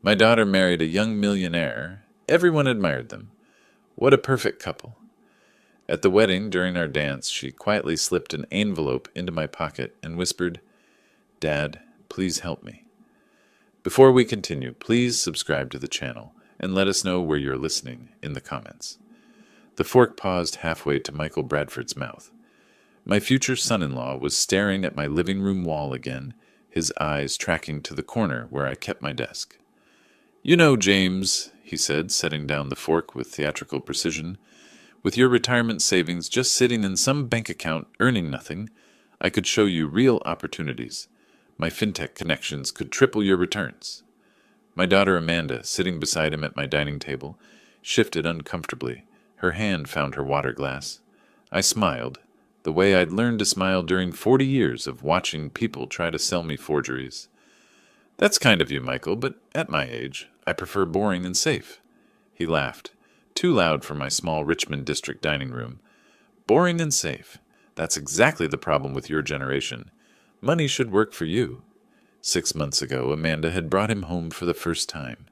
My daughter married a young millionaire. Everyone admired them. What a perfect couple. At the wedding, during our dance, she quietly slipped an envelope into my pocket and whispered, "Dad, please help me." Before we continue, please subscribe to the channel and let us know where you're listening in the comments. The fork paused halfway to Michael Bradford's mouth. My future son-in-law was staring at my living room wall again, his eyes tracking to the corner where I kept my desk. "You know, James," he said, setting down the fork with theatrical precision, "with your retirement savings just sitting in some bank account earning nothing, I could show you real opportunities. My fintech connections could triple your returns." My daughter Amanda, sitting beside him at my dining table, shifted uncomfortably. Her hand found her water glass. I smiled, the way I'd learned to smile during 40 years of watching people try to sell me forgeries. "That's kind of you, Michael, but at my age, I prefer boring and safe." He laughed, too loud for my small Richmond district dining room. "Boring and safe. That's exactly the problem with your generation. Money should work for you." 6 months ago, Amanda had brought him home for the first time.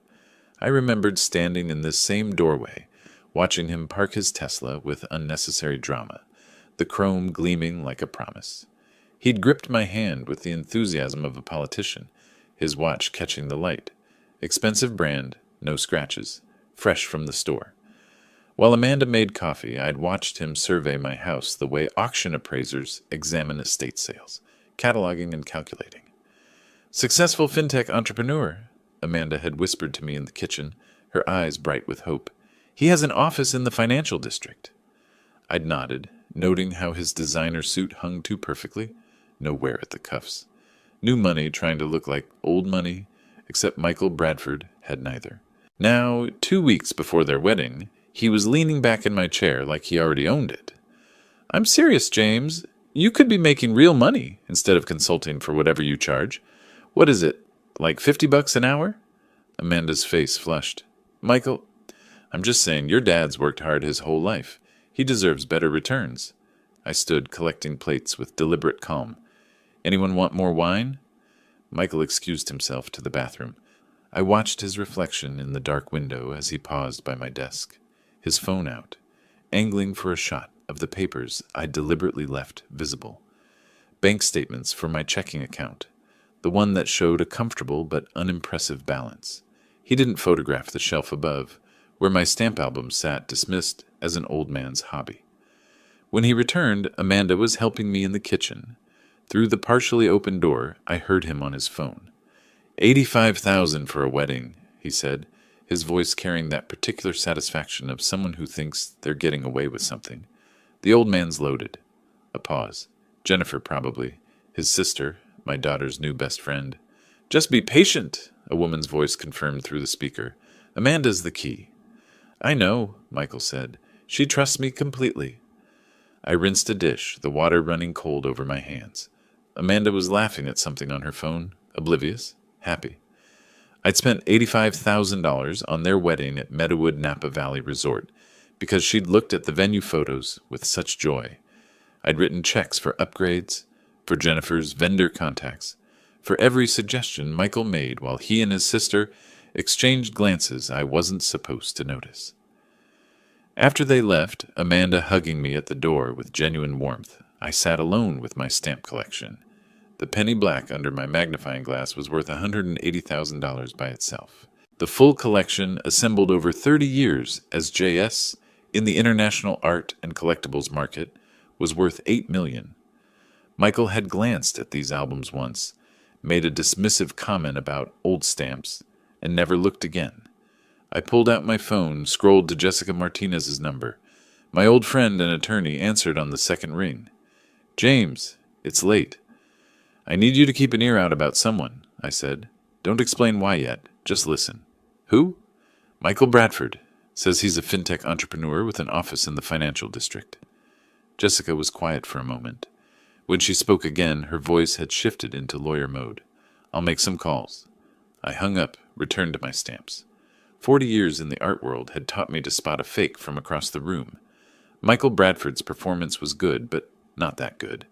I remembered standing in this same doorway, watching him park his Tesla with unnecessary drama, the chrome gleaming like a promise. He'd gripped my hand with the enthusiasm of a politician, his watch catching the light. Expensive brand, no scratches, fresh from the store. While Amanda made coffee, I'd watched him survey my house the way auction appraisers examine estate sales, cataloging and calculating. "Successful fintech entrepreneur," Amanda had whispered to me in the kitchen, her eyes bright with hope. "He has an office in the financial district." I'd nodded, noting how his designer suit hung too perfectly, no wear at the cuffs. New money trying to look like old money, except Michael Bradford had neither. Now, 2 weeks before their wedding, he was leaning back in my chair like he already owned it. "I'm serious, James. You could be making real money instead of consulting for whatever you charge. What is it, like $50 an hour?" Amanda's face flushed. "Michael, I'm just saying your dad's worked hard his whole life. He deserves better returns." I stood collecting plates with deliberate calm. "Anyone want more wine?" Michael excused himself to the bathroom. I watched his reflection in the dark window as he paused by my desk, his phone out, angling for a shot of the papers I'd deliberately left visible. Bank statements for my checking account, the one that showed a comfortable but unimpressive balance. He didn't photograph the shelf above, where my stamp album sat dismissed as an old man's hobby. When he returned, Amanda was helping me in the kitchen. Through the partially open door, I heard him on his phone. "85,000 for a wedding," he said, his voice carrying that particular satisfaction of someone who thinks they're getting away with something. The old man's loaded. A pause. Jennifer, probably. His sister, my daughter's new best friend. "Just be patient," a woman's voice confirmed through the speaker. "Amanda's the key." "I know," Michael said. "She trusts me completely." I rinsed a dish, the water running cold over my hands. Amanda was laughing at something on her phone, oblivious, happy. I'd spent $85,000 on their wedding at Meadowood Napa Valley Resort because she'd looked at the venue photos with such joy. I'd written checks for upgrades, for Jennifer's vendor contacts, for every suggestion Michael made while he and his sister exchanged glances I wasn't supposed to notice. After they left, Amanda hugging me at the door with genuine warmth, I sat alone with my stamp collection. The penny black under my magnifying glass was worth $180,000 by itself. The full collection, assembled over 30 years as JS in the international art and collectibles market, was worth $8 million. Michael had glanced at these albums once, made a dismissive comment about old stamps, and never looked again. I pulled out my phone, scrolled to Jessica Martinez's number. My old friend and attorney answered on the second ring. "James, it's late." "I need you to keep an ear out about someone," I said. "Don't explain why yet. Just listen." "Who?" "Michael Bradford. Says he's a fintech entrepreneur with an office in the financial district." Jessica was quiet for a moment. When she spoke again, her voice had shifted into lawyer mode. "I'll make some calls." I hung up, returned to my stamps. 40 years in the art world had taught me to spot a fake from across the room. Michael Bradford's performance was good, but not that good.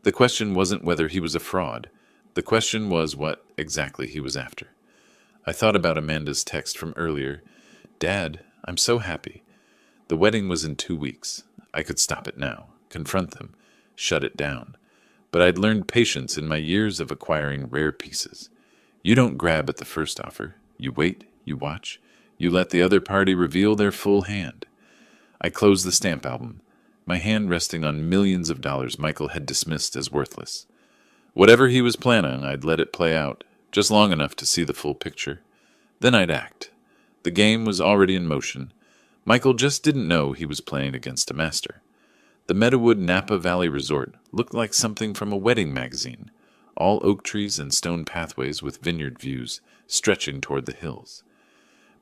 The question wasn't whether he was a fraud. The question was what exactly he was after. I thought about Amanda's text from earlier. Dad, I'm so happy. The wedding was in 2 weeks. I could stop it now, confront them, shut it down. But I'd learned patience in my years of acquiring rare pieces. You don't grab at the first offer. You wait, you watch, you let the other party reveal their full hand. I closed the stamp album, my hand resting on millions of dollars Michael had dismissed as worthless. Whatever he was planning, I'd let it play out, just long enough to see the full picture. Then I'd act. The game was already in motion. Michael just didn't know he was playing against a master. The Meadowood Napa Valley Resort looked like something from a wedding magazine, all oak trees and stone pathways with vineyard views stretching toward the hills.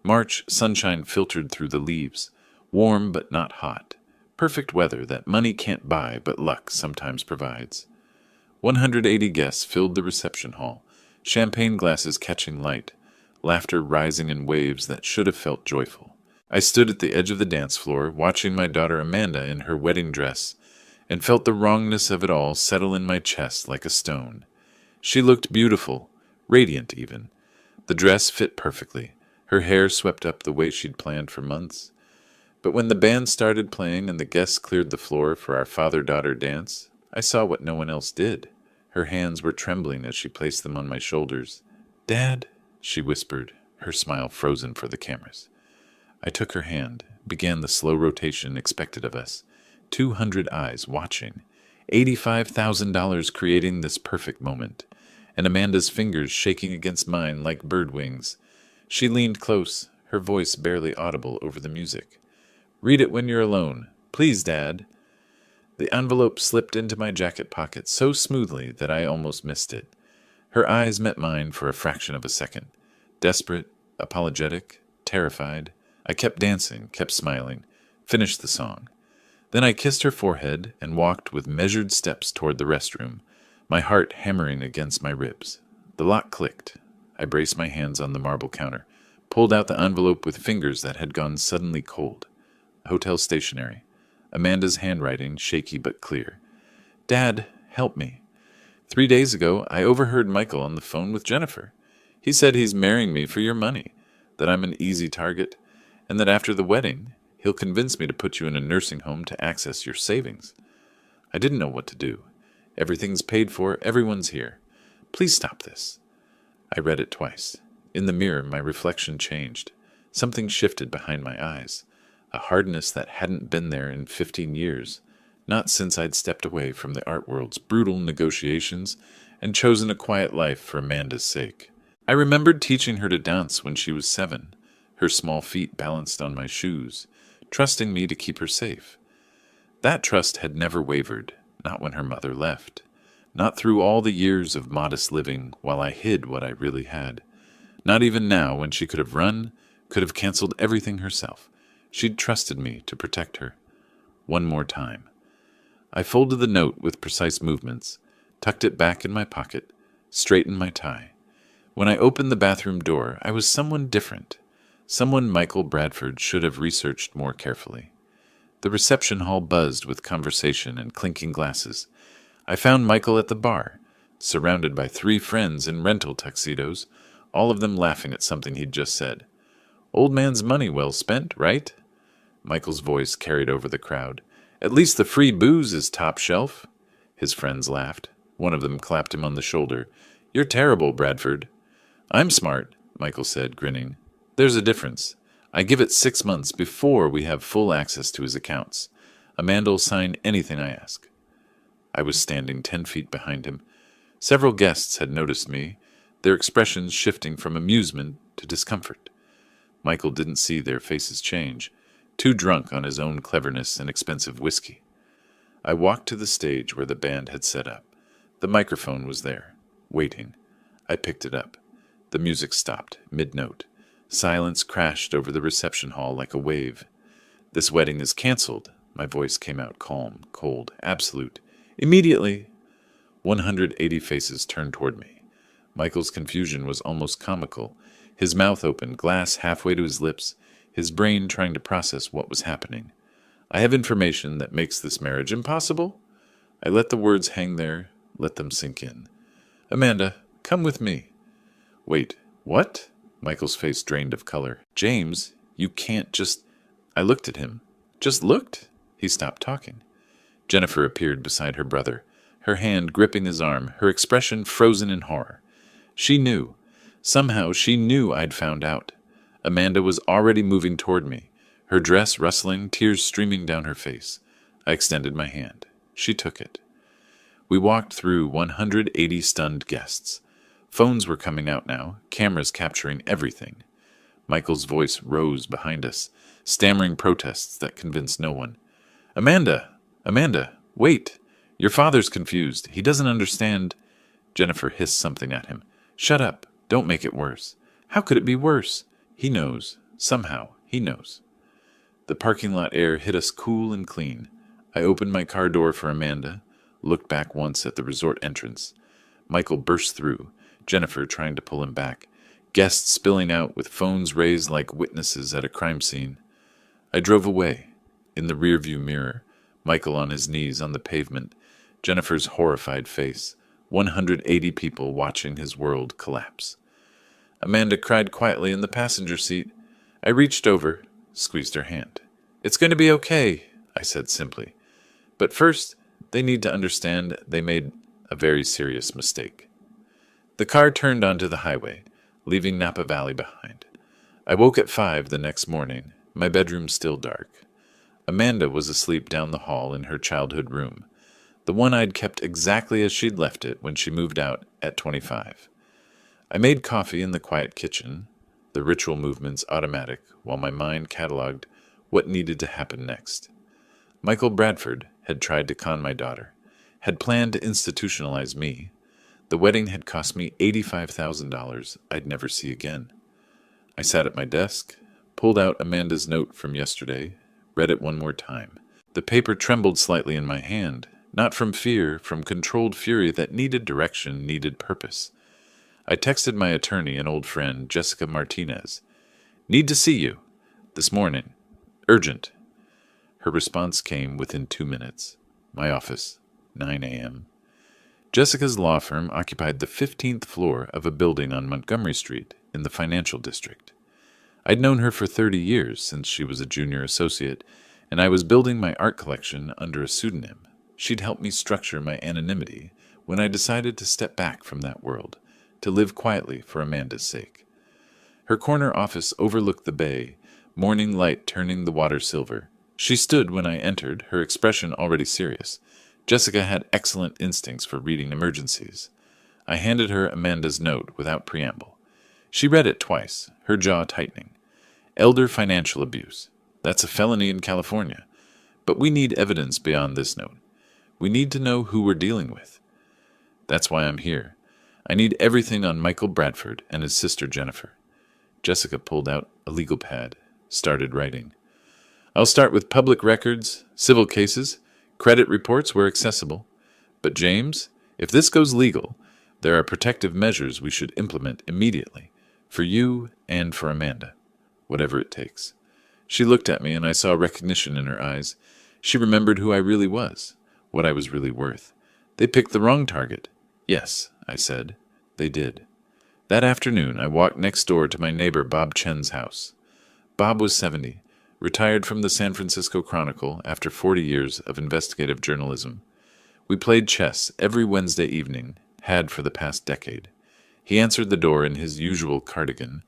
March sunshine filtered through the leaves, warm but not hot, perfect weather that money can't buy but luck sometimes provides. 180 guests filled the reception hall, champagne glasses catching light, laughter rising in waves that should have felt joyful. I stood at the edge of the dance floor, watching my daughter Amanda in her wedding dress, and felt the wrongness of it all settle in my chest like a stone. She looked beautiful, radiant even. The dress fit perfectly, her hair swept up the way she'd planned for months. But when the band started playing and the guests cleared the floor for our father-daughter dance, I saw what no one else did. Her hands were trembling as she placed them on my shoulders. "Dad," she whispered, her smile frozen for the cameras. I took her hand, began the slow rotation expected of us. 200 eyes watching, $85,000 creating this perfect moment, and Amanda's fingers shaking against mine like bird wings. She leaned close, her voice barely audible over the music. "Read it when you're alone. Please, Dad." The envelope slipped into my jacket pocket so smoothly that I almost missed it. Her eyes met mine for a fraction of a second. Desperate, apologetic, terrified. I kept dancing, kept smiling, finished the song. Then I kissed her forehead and walked with measured steps toward the restroom, my heart hammering against my ribs. The lock clicked. I braced my hands on the marble counter, pulled out the envelope with fingers that had gone suddenly cold. Hotel stationery. Amanda's handwriting, shaky but clear. "Dad, help me. 3 days ago, I overheard Michael on the phone with Jennifer. He said he's marrying me for your money, that I'm an easy target, and that after the wedding, he'll convince me to put you in a nursing home to access your savings. I didn't know what to do. Everything's paid for, everyone's here. Please stop this." I read it twice. In the mirror, my reflection changed. Something shifted behind my eyes. A hardness that hadn't been there in 15 years, not since I'd stepped away from the art world's brutal negotiations and chosen a quiet life for Amanda's sake. I remembered teaching her to dance when she was 7, her small feet balanced on my shoes, trusting me to keep her safe. That trust had never wavered, not when her mother left, not through all the years of modest living while I hid what I really had, not even now when she could have run, could have canceled everything herself. She'd trusted me to protect her. One more time. I folded the note with precise movements, tucked it back in my pocket, straightened my tie. When I opened the bathroom door, I was someone different, someone Michael Bradford should have researched more carefully. The reception hall buzzed with conversation and clinking glasses. I found Michael at the bar, surrounded by 3 friends in rental tuxedos, all of them laughing at something he'd just said. "Old man's money well spent, right?" Michael's voice carried over the crowd. "At least the free booze is top shelf." His friends laughed. One of them clapped him on the shoulder. "You're terrible, Bradford." "I'm smart," Michael said, grinning. "There's a difference. I give it 6 months before we have full access to his accounts. Amanda'll sign anything I ask." I was standing 10 feet behind him. Several guests had noticed me, their expressions shifting from amusement to discomfort. Michael didn't see their faces change, too drunk on his own cleverness and expensive whiskey. I walked to the stage where the band had set up. The microphone was there, waiting. I picked it up. The music stopped, mid-note. Silence crashed over the reception hall like a wave. "This wedding is canceled." My voice came out calm, cold, absolute. "Immediately." 180 faces turned toward me. Michael's confusion was almost comical. His mouth open, glass halfway to his lips, his brain trying to process what was happening. "I have information that makes this marriage impossible." I let the words hang there, let them sink in. "Amanda, come with me." "Wait, what?" Michael's face drained of color. James, you can't just... I looked at him. Just looked. He stopped talking. Jennifer appeared beside her brother, her hand gripping his arm, her expression frozen in horror. She knew. Somehow she knew I'd found out. Amanda was already moving toward me, her dress rustling, tears streaming down her face. I extended my hand. She took it. We walked through 180 stunned guests. Phones were coming out now, cameras capturing everything. Michael's voice rose behind us, stammering protests that convinced no one. Amanda! Amanda! Wait! Your father's confused. He doesn't understand. Jennifer hissed something at him. Shut up. Don't make it worse. How could it be worse? He knows. Somehow, he knows. The parking lot air hit us cool and clean. I opened my car door for Amanda, looked back once at the resort entrance. Michael burst through, Jennifer trying to pull him back, guests spilling out with phones raised like witnesses at a crime scene. I drove away. In the rearview mirror, Michael on his knees on the pavement, Jennifer's horrified face, 180 people watching his world collapse. Amanda cried quietly in the passenger seat. I reached over, squeezed her hand. It's going to be okay, I said simply. But first, they need to understand they made a very serious mistake. The car turned onto the highway, leaving Napa Valley behind. I woke at 5 the next morning, my bedroom still dark. Amanda was asleep down the hall in her childhood room, the one I'd kept exactly as she'd left it when she moved out at 25. I made coffee in the quiet kitchen, the ritual movements automatic, while my mind catalogued what needed to happen next. Michael Bradford had tried to con my daughter, had planned to institutionalize me. The wedding had cost me $85,000 I'd never see again. I sat at my desk, pulled out Amanda's note from yesterday, read it one more time. The paper trembled slightly in my hand, not from fear, from controlled fury that needed direction, needed purpose. I texted my attorney and old friend, Jessica Martinez. Need to see you. This morning. Urgent. Her response came within 2 minutes. My office, 9 a.m. Jessica's law firm occupied the 15th floor of a building on Montgomery Street in the financial district. I'd known her for 30 years since she was a junior associate, and I was building my art collection under a pseudonym. She'd helped me structure my anonymity when I decided to step back from that world, to live quietly for Amanda's sake. Her corner office overlooked the bay, morning light turning the water silver. She stood when I entered, her expression already serious. Jessica had excellent instincts for reading emergencies. I handed her Amanda's note without preamble. She read it twice, her jaw tightening. Elder financial abuse. That's a felony in California. But we need evidence beyond this note. We need to know who we're dealing with. That's why I'm here. I need everything on Michael Bradford and his sister Jennifer. Jessica pulled out a legal pad, started writing. I'll start with public records, civil cases, credit reports where accessible. But James, if this goes legal, there are protective measures we should implement immediately, for you and for Amanda, whatever it takes. She looked at me and I saw recognition in her eyes. She remembered who I really was, what I was really worth. They picked the wrong target. Yes, I said. They did. That afternoon, I walked next door to my neighbor Bob Chen's house. Bob was 70, retired from the San Francisco Chronicle after 40 years of investigative journalism. We played chess every Wednesday evening, had for the past decade. He answered the door in his usual cardigan,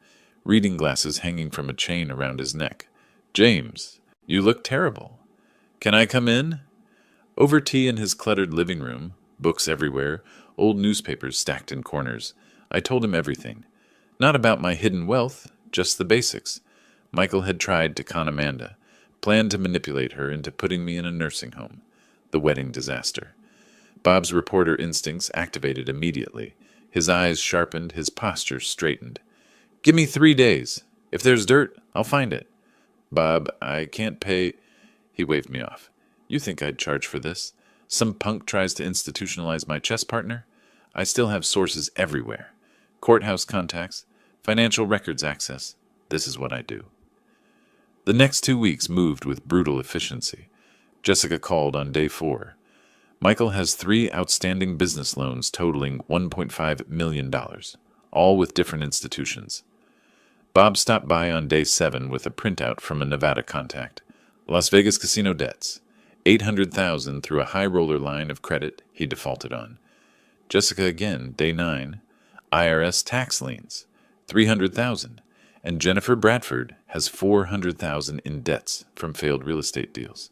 reading glasses hanging from a chain around his neck. James, you look terrible. Can I come in? Over tea in his cluttered living room, books everywhere, old newspapers stacked in corners, I told him everything. Not about my hidden wealth, just the basics. Michael had tried to con Amanda, planned to manipulate her into putting me in a nursing home. The wedding disaster. Bob's reporter instincts activated immediately. His eyes sharpened, his posture straightened. Give me 3 days. If there's dirt, I'll find it. Bob, I can't pay... He waved me off. You think I'd charge for this? Some punk tries to institutionalize my chess partner? I still have sources everywhere. Courthouse contacts, financial records access. This is what I do. The next 2 weeks moved with brutal efficiency. Jessica called on day 4. Michael has 3 outstanding business loans totaling $1.5 million, all with different institutions. Bob stopped by on day 7 with a printout from a Nevada contact. Las Vegas casino debts. $800,000 through a high roller line of credit he defaulted on. Jessica again, day 9. IRS tax liens. $300,000. And Jennifer Bradford has $400,000 in debts from failed real estate deals.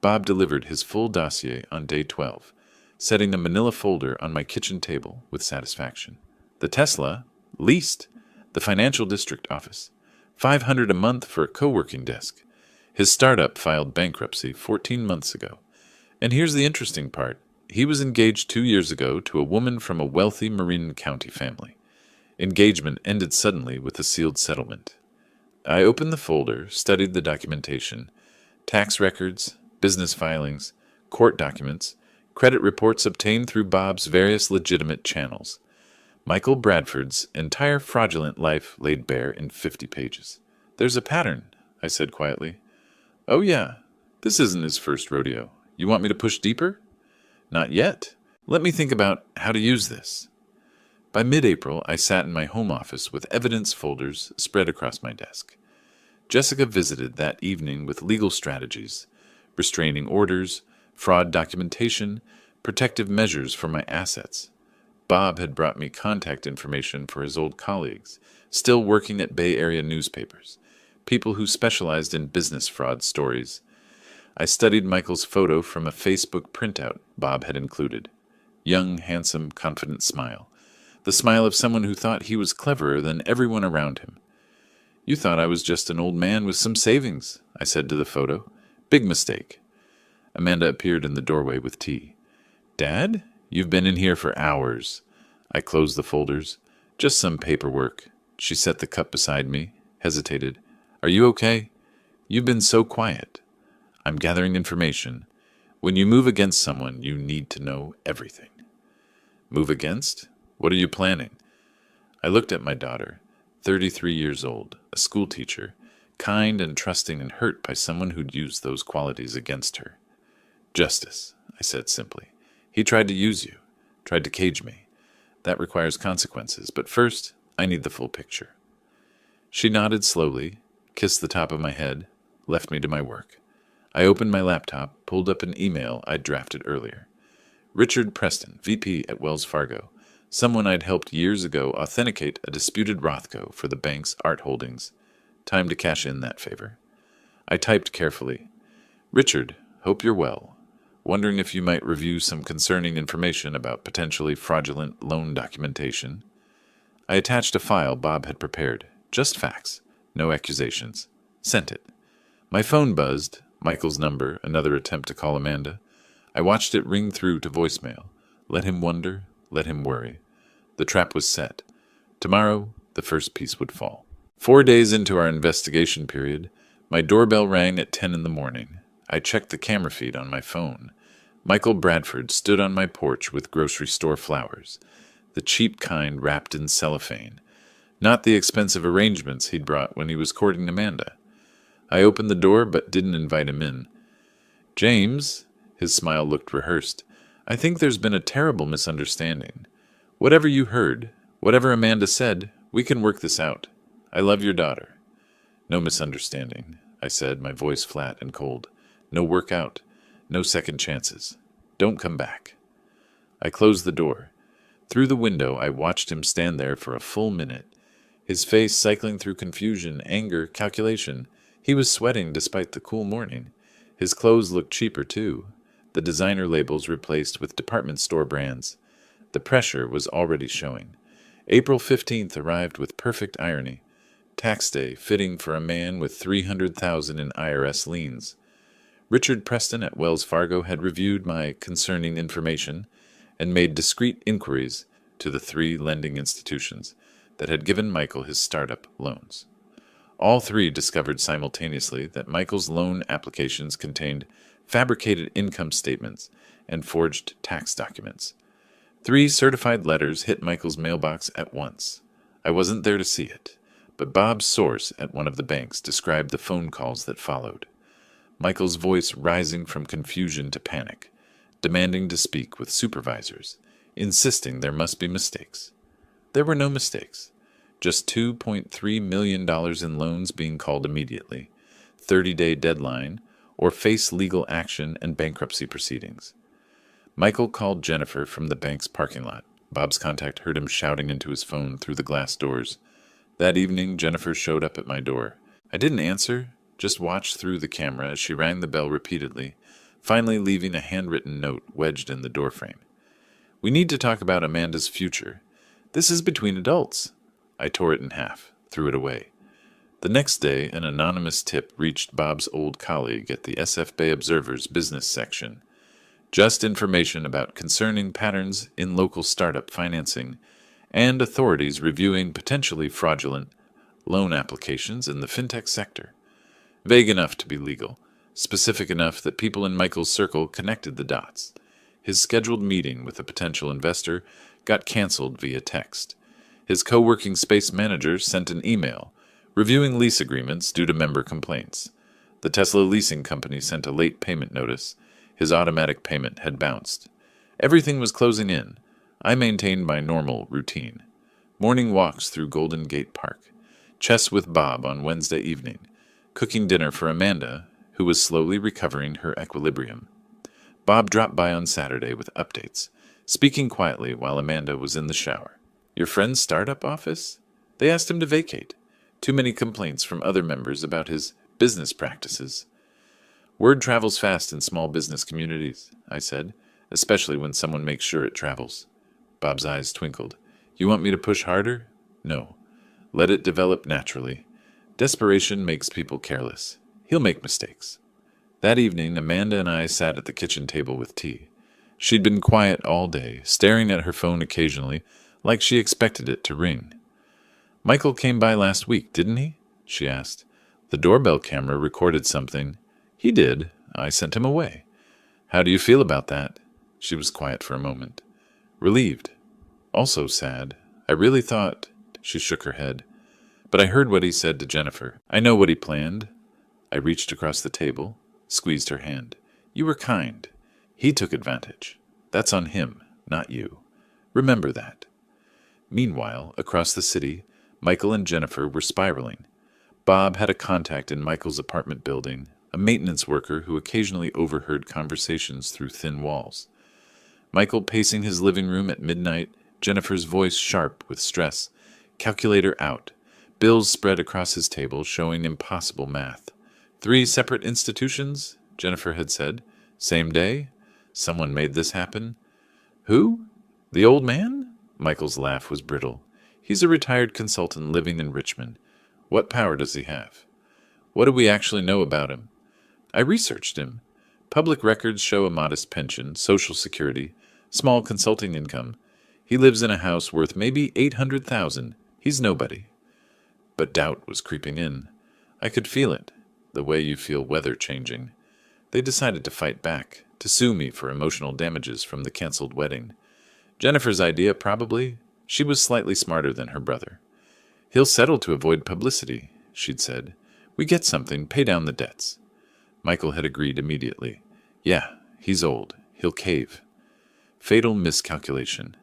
Bob delivered his full dossier on day 12, setting the manila folder on my kitchen table with satisfaction. The Tesla, leased. The financial district office, $500 a month for a co-working desk. His startup filed bankruptcy 14 months ago. And here's the interesting part. He was engaged 2 years ago to a woman from a wealthy Marin County family. Engagement ended suddenly with a sealed settlement. I opened the folder, studied the documentation, tax records, business filings, court documents, credit reports obtained through Bob's various legitimate channels. Michael Bradford's entire fraudulent life laid bare in 50 pages. There's a pattern, I said quietly. Oh yeah, this isn't his first rodeo. You want me to push deeper? Not yet. Let me think about how to use this. By mid-April, I sat in my home office with evidence folders spread across my desk. Jessica visited that evening with legal strategies, restraining orders, fraud documentation, protective measures for my assets. Bob had brought me contact information for his old colleagues, still working at Bay Area newspapers, people who specialized in business fraud stories. I studied Michael's photo from a Facebook printout Bob had included. Young, handsome, confident smile. The smile of someone who thought he was cleverer than everyone around him. You thought I was just an old man with some savings, I said to the photo. Big mistake. Amanda appeared in the doorway with tea. Dad? You've been in here for hours. I closed the folders. Just some paperwork. She set the cup beside me, hesitated. Are you okay? You've been so quiet. I'm gathering information. When you move against someone, you need to know everything. Move against? What are you planning? I looked at my daughter, 33 years old, a school teacher, kind and trusting and hurt by someone who'd used those qualities against her. Justice, I said simply. He tried to use you, tried to cage me. That requires consequences, but first, I need the full picture. She nodded slowly, kissed the top of my head, left me to my work. I opened my laptop, pulled up an email I'd drafted earlier. Richard Preston, VP at Wells Fargo, someone I'd helped years ago authenticate a disputed Rothko for the bank's art holdings. Time to cash in that favor. I typed carefully. Richard, hope you're well. Wondering if you might review some concerning information about potentially fraudulent loan documentation. I attached a file Bob had prepared. Just facts. No accusations. Sent it. My phone buzzed. Michael's number, another attempt to call Amanda. I watched it ring through to voicemail. Let him wonder, let him worry. The trap was set. Tomorrow, the first piece would fall. 4 days into our investigation period, my doorbell rang at 10 in the morning. I checked the camera feed on my phone. Michael Bradford stood on my porch with grocery store flowers, the cheap kind wrapped in cellophane, not the expensive arrangements he'd brought when he was courting Amanda. I opened the door but didn't invite him in. James, his smile looked rehearsed, I think there's been a terrible misunderstanding. Whatever you heard, whatever Amanda said, we can work this out. I love your daughter. No misunderstanding, I said, my voice flat and cold. No workout. No second chances. Don't come back. I closed the door. Through the window, I watched him stand there for a full minute, his face cycling through confusion, anger, calculation. He was sweating despite the cool morning. His clothes looked cheaper, too, the designer labels replaced with department store brands. The pressure was already showing. April 15th arrived with perfect irony. Tax day fitting for a man with $300,000 in IRS liens. Richard Preston at Wells Fargo had reviewed my concerning information and made discreet inquiries to the 3 lending institutions that had given Michael his startup loans. All 3 discovered simultaneously that Michael's loan applications contained fabricated income statements and forged tax documents. 3 certified letters hit Michael's mailbox at once. I wasn't there to see it, but Bob's source at one of the banks described the phone calls that followed. Michael's voice rising from confusion to panic, demanding to speak with supervisors, insisting there must be mistakes. There were no mistakes, Just $2.3 million in loans being called immediately, 30-day deadline, or face legal action and bankruptcy proceedings. Michael called Jennifer from the bank's parking lot. Bob's contact heard him shouting into his phone through the glass doors. That evening, Jennifer showed up at my door. I didn't answer, just watched through the camera as she rang the bell repeatedly, finally leaving a handwritten note wedged in the doorframe. "We need to talk about Amanda's future. This is between adults." I tore it in half, threw it away. The next day, an anonymous tip reached Bob's old colleague at the SF Bay Observer's business section. Just information about concerning patterns in local startup financing and authorities reviewing potentially fraudulent loan applications in the fintech sector. Vague enough to be legal, specific enough that people in Michael's circle connected the dots. His scheduled meeting with a potential investor got canceled via text. His co-working space manager sent an email reviewing lease agreements due to member complaints. The Tesla leasing company sent a late payment notice. His automatic payment had bounced. Everything was closing in. I maintained my normal routine. Morning walks through Golden Gate Park. Chess with Bob on Wednesday evening. Cooking dinner for Amanda, who was slowly recovering her equilibrium. Bob dropped by on Saturday with updates, speaking quietly while Amanda was in the shower. "Your friend's startup office? They asked him to vacate. Too many complaints from other members about his business practices." "Word travels fast in small business communities," I said, "especially when someone makes sure it travels." Bob's eyes twinkled. "You want me to push harder?" "No. Let it develop naturally. Desperation makes people careless. He'll make mistakes." That evening, Amanda and I sat at the kitchen table with tea. She'd been quiet all day, staring at her phone occasionally, like she expected it to ring. "Michael came by last week, didn't he?" she asked. "The doorbell camera recorded something." "He did. I sent him away." "How do you feel about that?" She was quiet for a moment. "Relieved. Also sad. I really thought—" She shook her head. "But I heard what he said to Jennifer. I know what he planned." I reached across the table, squeezed her hand. "You were kind. He took advantage. That's on him, not you. Remember that." Meanwhile, across the city, Michael and Jennifer were spiraling. Bob had a contact in Michael's apartment building, a maintenance worker who occasionally overheard conversations through thin walls. Michael pacing his living room at midnight, Jennifer's voice sharp with stress, calculator out, bills spread across his table showing impossible math. 3 separate institutions, Jennifer had said. Same day? Someone made this happen? Who? The old man? Michael's laugh was brittle. He's a retired consultant living in Richmond. What power does he have? What do we actually know about him? I researched him. Public records show a modest pension, Social Security, small consulting income. He lives in a house worth maybe $800,000. He's nobody. But doubt was creeping in. I could feel it, the way you feel weather changing. They decided to fight back, to sue me for emotional damages from the canceled wedding. Jennifer's idea, probably. She was slightly smarter than her brother. He'll settle to avoid publicity, she'd said. We get something, pay down the debts. Michael had agreed immediately. Yeah, he's old. He'll cave. Fatal miscalculation.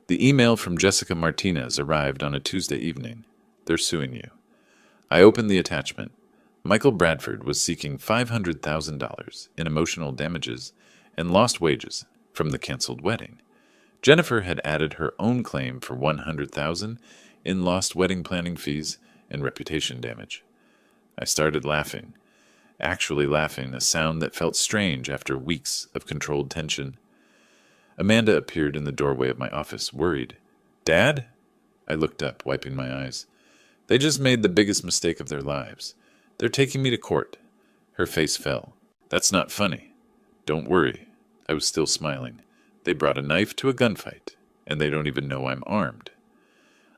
The email from Jessica Martinez arrived on a Tuesday evening. They're suing you. I opened the attachment. Michael Bradford was seeking $500,000 in emotional damages and lost wages from the canceled wedding. Jennifer had added her own claim for $100,000 in lost wedding planning fees and reputation damage. I started laughing, actually laughing, a sound that felt strange after weeks of controlled tension. Amanda appeared in the doorway of my office, worried. Dad? I looked up, wiping my eyes. They just made the biggest mistake of their lives. They're taking me to court. Her face fell. That's not funny. Don't worry. I was still smiling. They brought a knife to a gunfight, and they don't even know I'm armed.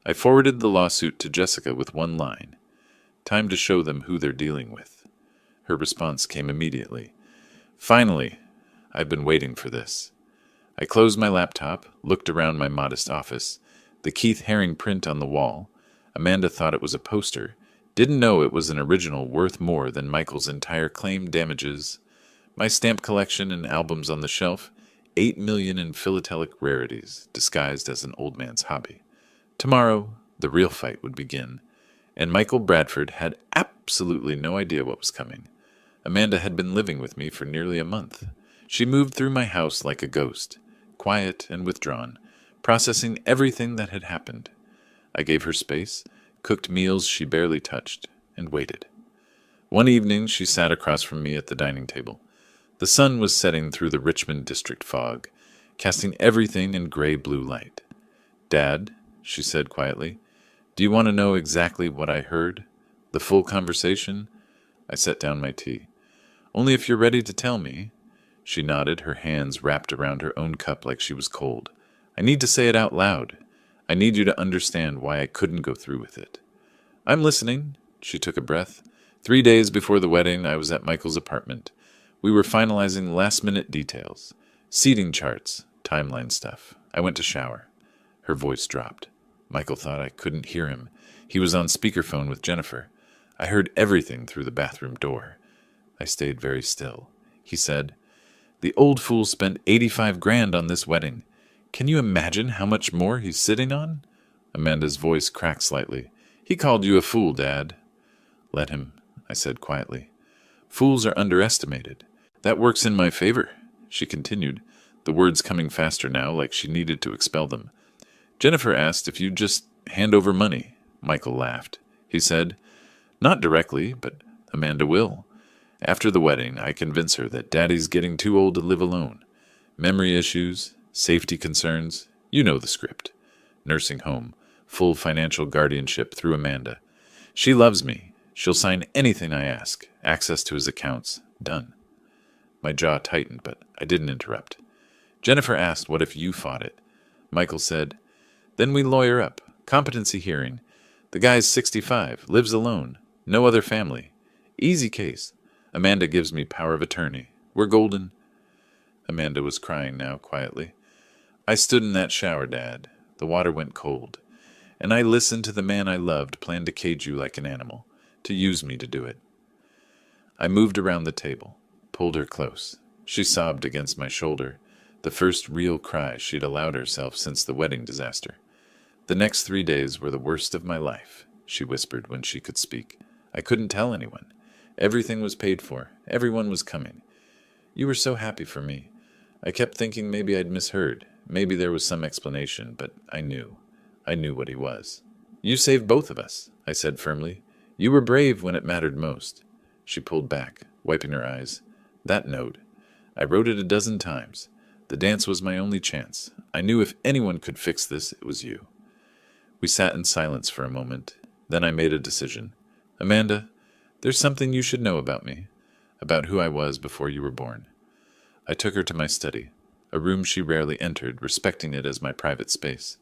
I forwarded the lawsuit to Jessica with one line. Time to show them who they're dealing with. Her response came immediately. Finally, I've been waiting for this. I closed my laptop, looked around my modest office, the Keith Haring print on the wall. Amanda thought it was a poster, didn't know it was an original worth more than Michael's entire claim damages. My stamp collection and albums on the shelf, 8 million in philatelic rarities, disguised as an old man's hobby. Tomorrow, The real fight would begin, and Michael Bradford had absolutely no idea what was coming. Amanda had been living with me for nearly a month. She moved through my house like a ghost, quiet and withdrawn, processing everything that had happened. I gave her space, cooked meals she barely touched, and waited. One evening she sat across from me at the dining table. The sun was setting through the Richmond district fog, casting everything in gray-blue light. "Dad," she said quietly, "do you want to know exactly what I heard? The full conversation?" I set down my tea. "Only if you're ready to tell me." She nodded, her hands wrapped around her own cup like she was cold. "I need to say it out loud. I need you to understand why I couldn't go through with it." "I'm listening." She took a breath. 3 days before the wedding, I was at Michael's apartment. We were finalizing last-minute details. Seating charts, timeline stuff. I went to shower. Her voice dropped. Michael thought I couldn't hear him. He was on speakerphone with Jennifer. I heard everything through the bathroom door. I stayed very still. He said, "The old fool spent 85 grand on this wedding. Can you imagine how much more he's sitting on?" Amanda's voice cracked slightly. "He called you a fool, Dad." "Let him," I said quietly. "Fools are underestimated. That works in my favor," she continued, the words coming faster now, like she needed to expel them. "Jennifer asked if you'd just hand over money." Michael laughed. He said, "Not directly, but Amanda will. After the wedding, I convince her that Daddy's getting too old to live alone. Memory issues, safety concerns, you know the script. Nursing home, full financial guardianship through Amanda. She loves me. She'll sign anything I ask. Access to his accounts. Done." My jaw tightened, but I didn't interrupt. Jennifer asked what if you fought it. Michael said, "Then we lawyer up. Competency hearing. The guy's 65, lives alone, no other family. Easy case. Amanda gives me power of attorney. We're golden." Amanda was crying now, quietly. "I stood in that shower, Dad. The water went cold. And I listened to the man I loved plan to cage you like an animal, to use me to do it." I moved around the table, pulled her close. She sobbed against my shoulder, the first real cry she'd allowed herself since the wedding disaster. "The next 3 days were the worst of my life," she whispered when she could speak. "I couldn't tell anyone. Everything was paid for. Everyone was coming. You were so happy for me. I kept thinking maybe I'd misheard. Maybe there was some explanation, but I knew. I knew what he was." "You saved both of us," I said firmly. "You were brave when it mattered most." She pulled back, wiping her eyes. "That note. I wrote it 12 times. The dance was my only chance. I knew if anyone could fix this, it was you." We sat in silence for a moment. Then I made a decision. "Amanda, there's something you should know about me, about who I was before you were born." I took her to my study, a room she rarely entered, respecting it as my private space.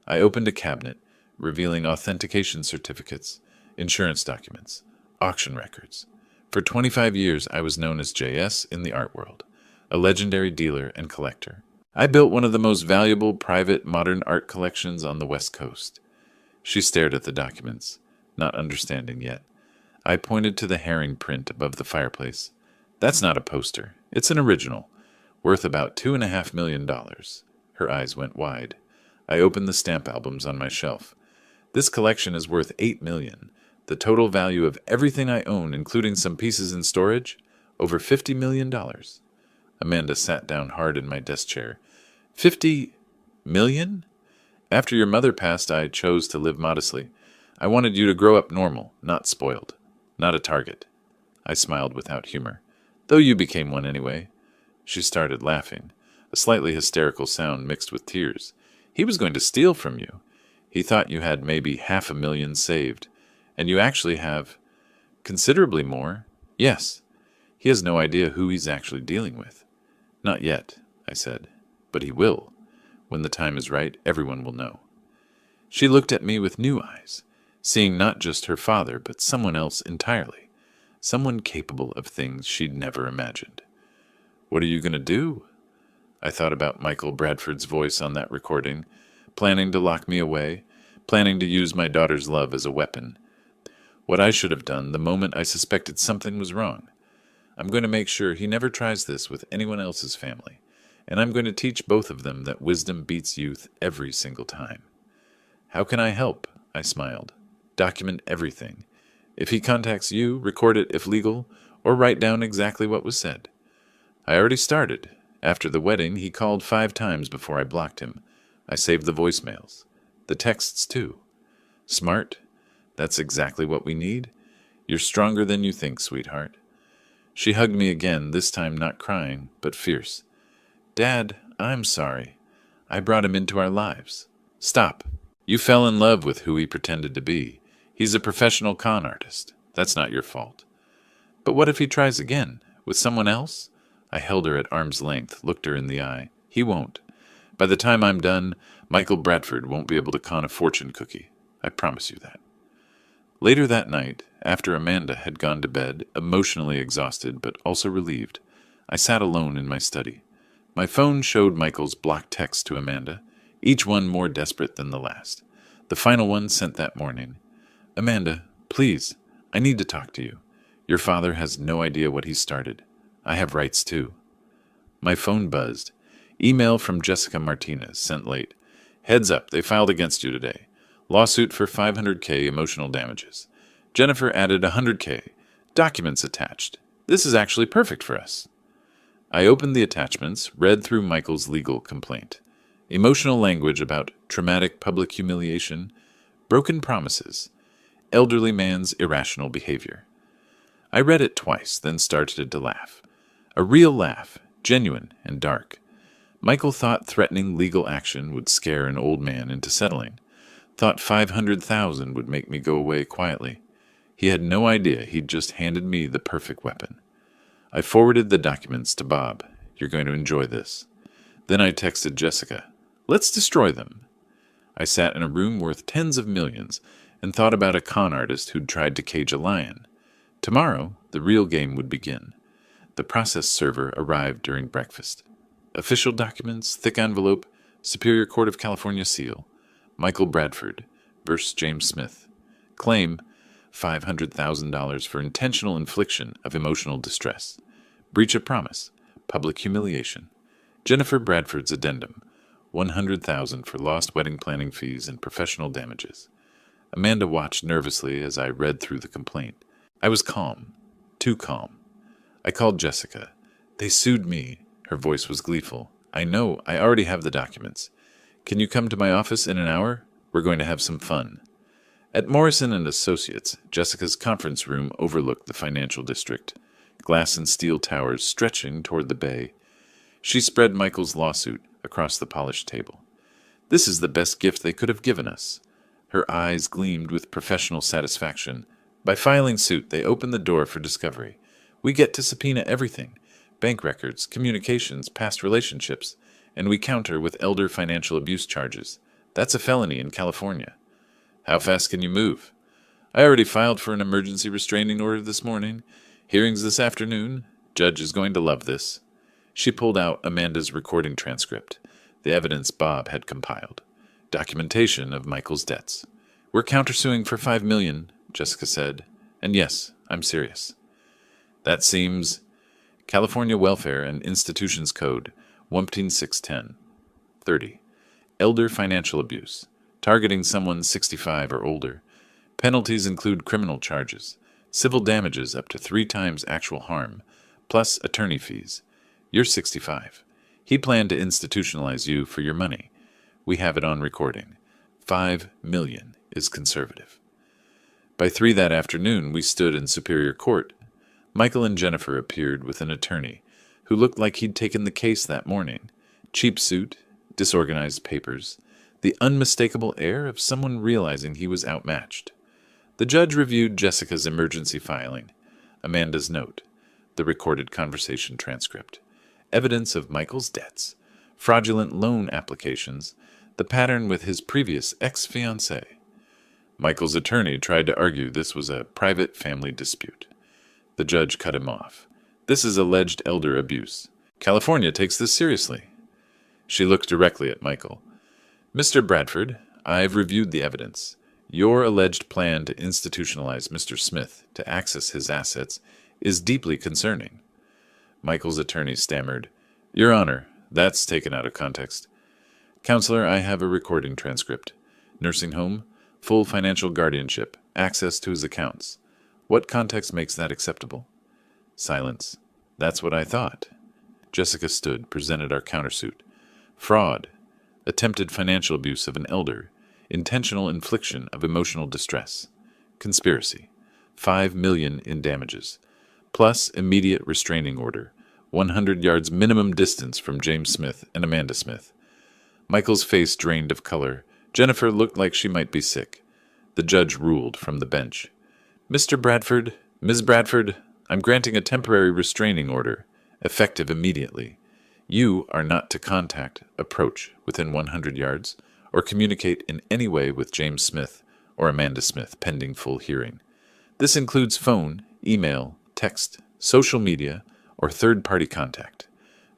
I opened a cabinet, revealing authentication certificates, insurance documents, auction records. For 25 years, I was known as JS in the art world, a legendary dealer and collector. I built one of the most valuable private modern art collections on the West Coast. She stared at the documents, not understanding yet. I pointed to the herring print above the fireplace. "That's not a poster. It's an original, worth about $2.5 million. Her eyes went wide. I opened the stamp albums on my shelf. "This collection is worth $8 million. The total value of everything I own, including some pieces in storage, over $50 million. Amanda sat down hard in my desk chair. $50 million? After your mother passed, I chose to live modestly. I wanted you to grow up normal, not spoiled, not a target." I smiled without humor. "Though you became one anyway." She started laughing, a slightly hysterical sound mixed with tears. "He was going to steal from you. He thought you had maybe $500,000 saved, and you actually have considerably more." "Yes. He has no idea who he's actually dealing with." "Not yet," I said. "But he will. When the time is right, everyone will know." She looked at me with new eyes, seeing not just her father, but someone else entirely, someone capable of things she'd never imagined. "What are you going to do?" I thought about Michael Bradford's voice on that recording, planning to lock me away, planning to use my daughter's love as a weapon. What I should have done the moment I suspected something was wrong. I'm going to make sure he never tries this with anyone else's family, and I'm going to teach both of them that wisdom beats youth every single time. "How can I help?" I smiled. Document everything. If he contacts you, record it if legal, or write down exactly what was said. I already started. After the wedding, he called 5 times before I blocked him. I saved the voicemails. The texts, too. Smart? That's exactly what we need. You're stronger than you think, sweetheart. She hugged me again, this time not crying, but fierce. Dad, I'm sorry. I brought him into our lives. Stop. You fell in love with who he pretended to be. He's a professional con artist. That's not your fault. But what if he tries again? With someone else? I held her at arm's length, looked her in the eye. He won't. By the time I'm done, Michael Bradford won't be able to con a fortune cookie. I promise you that. Later that night, after Amanda had gone to bed, emotionally exhausted but also relieved, I sat alone in my study. My phone showed Michael's blocked texts to Amanda, each one more desperate than the last. The final one sent that morning. Amanda, please, I need to talk to you. Your father has no idea what he's started. I have rights too. My phone buzzed. Email from Jessica Martinez, sent late. Heads up, they filed against you today. Lawsuit for $500K emotional damages. Jennifer added $100K. Documents attached. This is actually perfect for us. I opened the attachments, read through Michael's legal complaint. Emotional language about traumatic public humiliation, broken promises, elderly man's irrational behavior. I read it twice, then started to laugh. A real laugh, genuine and dark. Michael thought threatening legal action would scare an old man into settling. Thought $500,000 would make me go away quietly. He had no idea he'd just handed me the perfect weapon. I forwarded the documents to Bob. You're going to enjoy this. Then I texted Jessica. Let's destroy them. I sat in a room worth tens of millions and thought about a con artist who'd tried to cage a lion. Tomorrow, the real game would begin. The process server arrived during breakfast. Official documents, thick envelope, Superior Court of California seal. Michael Bradford versus James Smith. Claim $500,000 for intentional infliction of emotional distress. Breach of promise. Public humiliation. Jennifer Bradford's addendum. $100,000 for lost wedding planning fees and professional damages. Amanda watched nervously as I read through the complaint. I was calm. Too calm. I called Jessica. They sued me. Her voice was gleeful. I know. I already have the documents. Can you come to my office in an hour? We're going to have some fun. At Morrison & Associates, Jessica's conference room overlooked the financial district, glass and steel towers stretching toward the bay. She spread Michael's lawsuit across the polished table. This is the best gift they could have given us. Her eyes gleamed with professional satisfaction. By filing suit, they opened the door for discovery. We get to subpoena everything. Bank records, communications, past relationships, and we counter with elder financial abuse charges. That's a felony in California. How fast can you move? I already filed for an emergency restraining order this morning. Hearings this afternoon. Judge is going to love this. She pulled out Amanda's recording transcript, the evidence Bob had compiled. Documentation of Michael's debts. We're countersuing for $5 million, Jessica said. And yes, I'm serious. That seems California Welfare and Institutions Code, 14610. 30. Elder financial abuse. Targeting someone 65 or older. Penalties include criminal charges, civil damages up to 3 times actual harm, plus attorney fees. You're 65. He planned to institutionalize you for your money. We have it on recording. $5 million is conservative. By 3 that afternoon, we stood in Superior Court. Michael and Jennifer appeared with an attorney, who looked like he'd taken the case that morning. Cheap suit, disorganized papers, the unmistakable air of someone realizing he was outmatched. The judge reviewed Jessica's emergency filing, Amanda's note, the recorded conversation transcript, evidence of Michael's debts, fraudulent loan applications, the pattern with his previous ex-fiancée. Michael's attorney tried to argue this was a private family dispute. The judge cut him off. This is alleged elder abuse. California takes this seriously. She looked directly at Michael. Mr. Bradford, I've reviewed the evidence. Your alleged plan to institutionalize Mr. Smith to access his assets is deeply concerning. Michael's attorney stammered, Your Honor, that's taken out of context. Counselor, I have a recording transcript. Nursing home, full financial guardianship, access to his accounts. What context makes that acceptable? Silence. That's what I thought. Jessica stood, presented our countersuit. Fraud. Attempted financial abuse of an elder. Intentional infliction of emotional distress. Conspiracy. 5 million in damages. Plus immediate restraining order. 100 yards minimum distance from James Smith and Amanda Smith. Michael's face drained of color. Jennifer looked like she might be sick. The judge ruled from the bench. Mr. Bradford, Ms. Bradford, I'm granting a temporary restraining order, effective immediately. You are not to contact, approach within 100 yards, or communicate in any way with James Smith or Amanda Smith pending full hearing. This includes phone, email, text, social media, or third-party contact.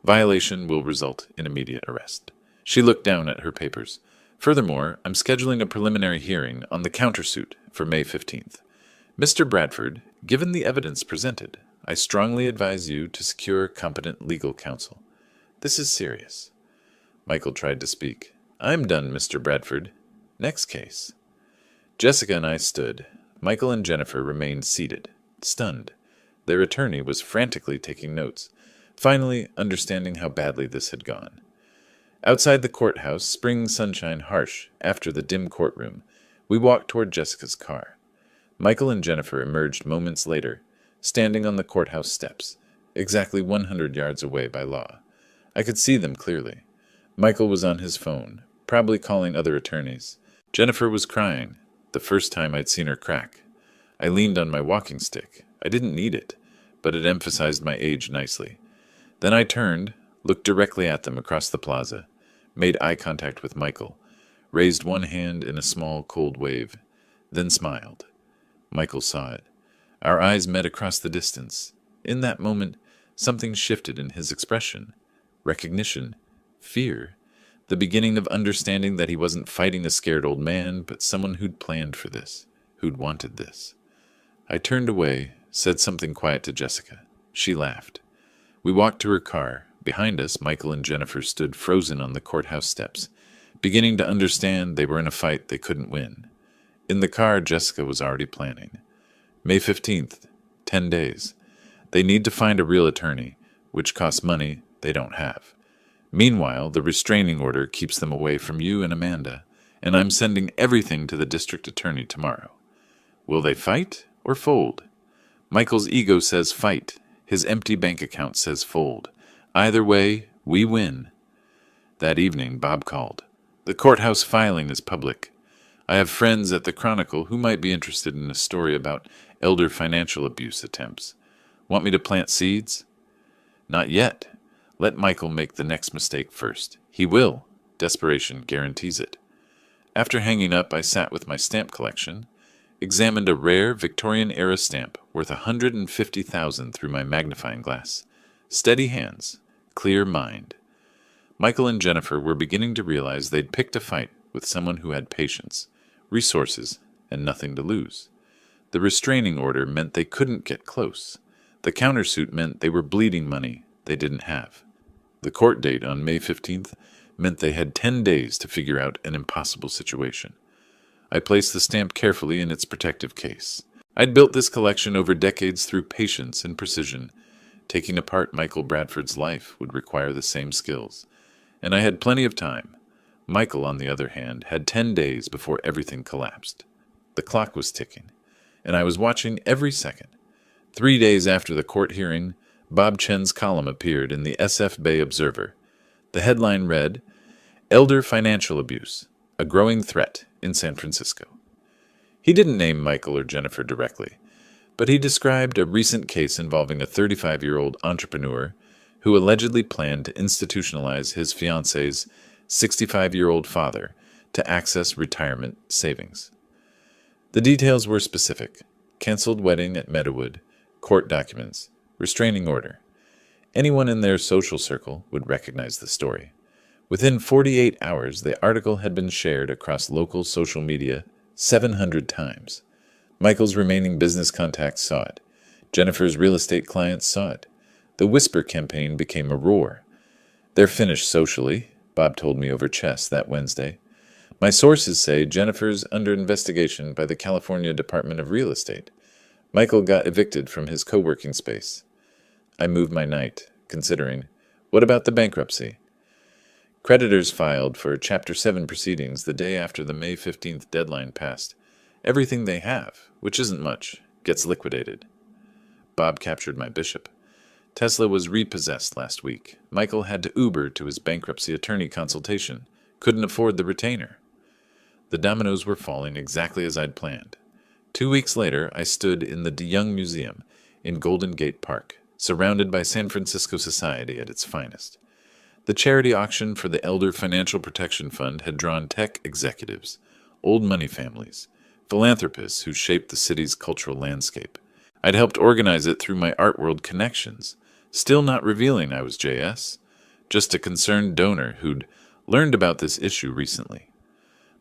Violation will result in immediate arrest. She looked down at her papers. Furthermore, I'm scheduling a preliminary hearing on the countersuit for May 15th. Mr. Bradford, given the evidence presented, I strongly advise you to secure competent legal counsel. This is serious. Michael tried to speak. I'm done, Mr. Bradford. Next case. Jessica and I stood. Michael and Jennifer remained seated, stunned. Their attorney was frantically taking notes, finally understanding how badly this had gone. Outside the courthouse, spring sunshine harsh after the dim courtroom, we walked toward Jessica's car. Michael and Jennifer emerged moments later, standing on the courthouse steps, exactly 100 yards away by law. I could see them clearly. Michael was on his phone, probably calling other attorneys. Jennifer was crying, the first time I'd seen her crack. I leaned on my walking stick. I didn't need it, but it emphasized my age nicely. Then I turned, looked directly at them across the plaza, made eye contact with Michael, raised one hand in a small, cold wave, then smiled. Michael saw it. Our eyes met across the distance. In that moment, something shifted in his expression. Recognition. Fear. The beginning of understanding that he wasn't fighting a scared old man, but someone who'd planned for this, who'd wanted this. I turned away, said something quiet to Jessica. She laughed. We walked to her car. Behind us, Michael and Jennifer stood frozen on the courthouse steps, beginning to understand they were in a fight they couldn't win. In the car, Jessica was already planning. May 15th, 10 days. They need to find a real attorney, which costs money they don't have. Meanwhile, the restraining order keeps them away from you and Amanda, and I'm sending everything to the district attorney tomorrow. Will they fight or fold? Michael's ego says fight. His empty bank account says fold. Either way, we win. That evening, Bob called. The courthouse filing is public. I have friends at the Chronicle who might be interested in a story about elder financial abuse attempts. Want me to plant seeds? Not yet. Let Michael make the next mistake first. He will. Desperation guarantees it. After hanging up, I sat with my stamp collection, examined a rare Victorian-era stamp worth $150,000 through my magnifying glass. Steady hands, clear mind. Michael and Jennifer were beginning to realize they'd picked a fight with someone who had patience, resources, and nothing to lose. The restraining order meant they couldn't get close. The countersuit meant they were bleeding money they didn't have. The court date on May 15th meant they had 10 days to figure out an impossible situation. I placed the stamp carefully in its protective case. I'd built this collection over decades through patience and precision. Taking apart Michael Bradford's life would require the same skills. And I had plenty of time. Michael, on the other hand, had 10 days before everything collapsed. The clock was ticking, and I was watching every second. 3 days after the court hearing, Bob Chen's column appeared in the SF Bay Observer. The headline read, Elder Financial Abuse, a Growing Threat in San Francisco. He didn't name Michael or Jennifer directly, but he described a recent case involving a 35-year-old entrepreneur who allegedly planned to institutionalize his fiancé's 65-year-old father to access retirement savings. The details were specific: canceled wedding at Meadowood, court documents, restraining order. Anyone in their social circle would recognize the story. Within 48 hours, the article had been shared across local social media 700 times. Michael's remaining business contacts saw it. Jennifer's real estate clients saw it. The whisper campaign became a roar. They're finished socially, Bob told me over chess that Wednesday. My sources say Jennifer's under investigation by the California Department of Real Estate. Michael got evicted from his co-working space. I moved my night, considering, what about the bankruptcy? Creditors filed for Chapter 7 proceedings the day after the May 15th deadline passed. Everything they have, which isn't much, gets liquidated. Bob captured my bishop. Tesla was repossessed last week. Michael had to Uber to his bankruptcy attorney consultation. Couldn't afford the retainer. The dominoes were falling exactly as I'd planned. 2 weeks later, I stood in the DeYoung Museum in Golden Gate Park, surrounded by San Francisco society at its finest. The charity auction for the Elder Financial Protection Fund had drawn tech executives, old money families, philanthropists who shaped the city's cultural landscape. I'd helped organize it through my art world connections, still not revealing I was JS, just a concerned donor who'd learned about this issue recently.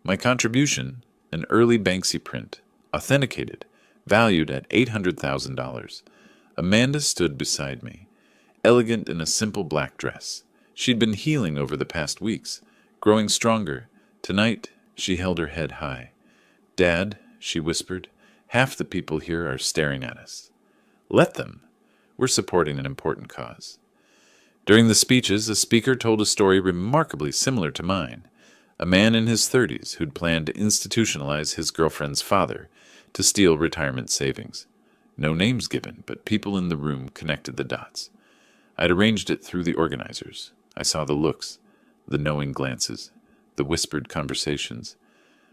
My contribution, an early Banksy print, authenticated, valued at $800,000. Amanda stood beside me, elegant in a simple black dress. She'd been healing over the past weeks, growing stronger. Tonight, she held her head high. "Dad," she whispered, "half the people here are staring at us." Let them. We're supporting an important cause. During the speeches, a speaker told a story remarkably similar to mine. A man in his 30s who'd planned to institutionalize his girlfriend's father to steal retirement savings. No names given, but people in the room connected the dots. I'd arranged it through the organizers. I saw the looks, the knowing glances, the whispered conversations.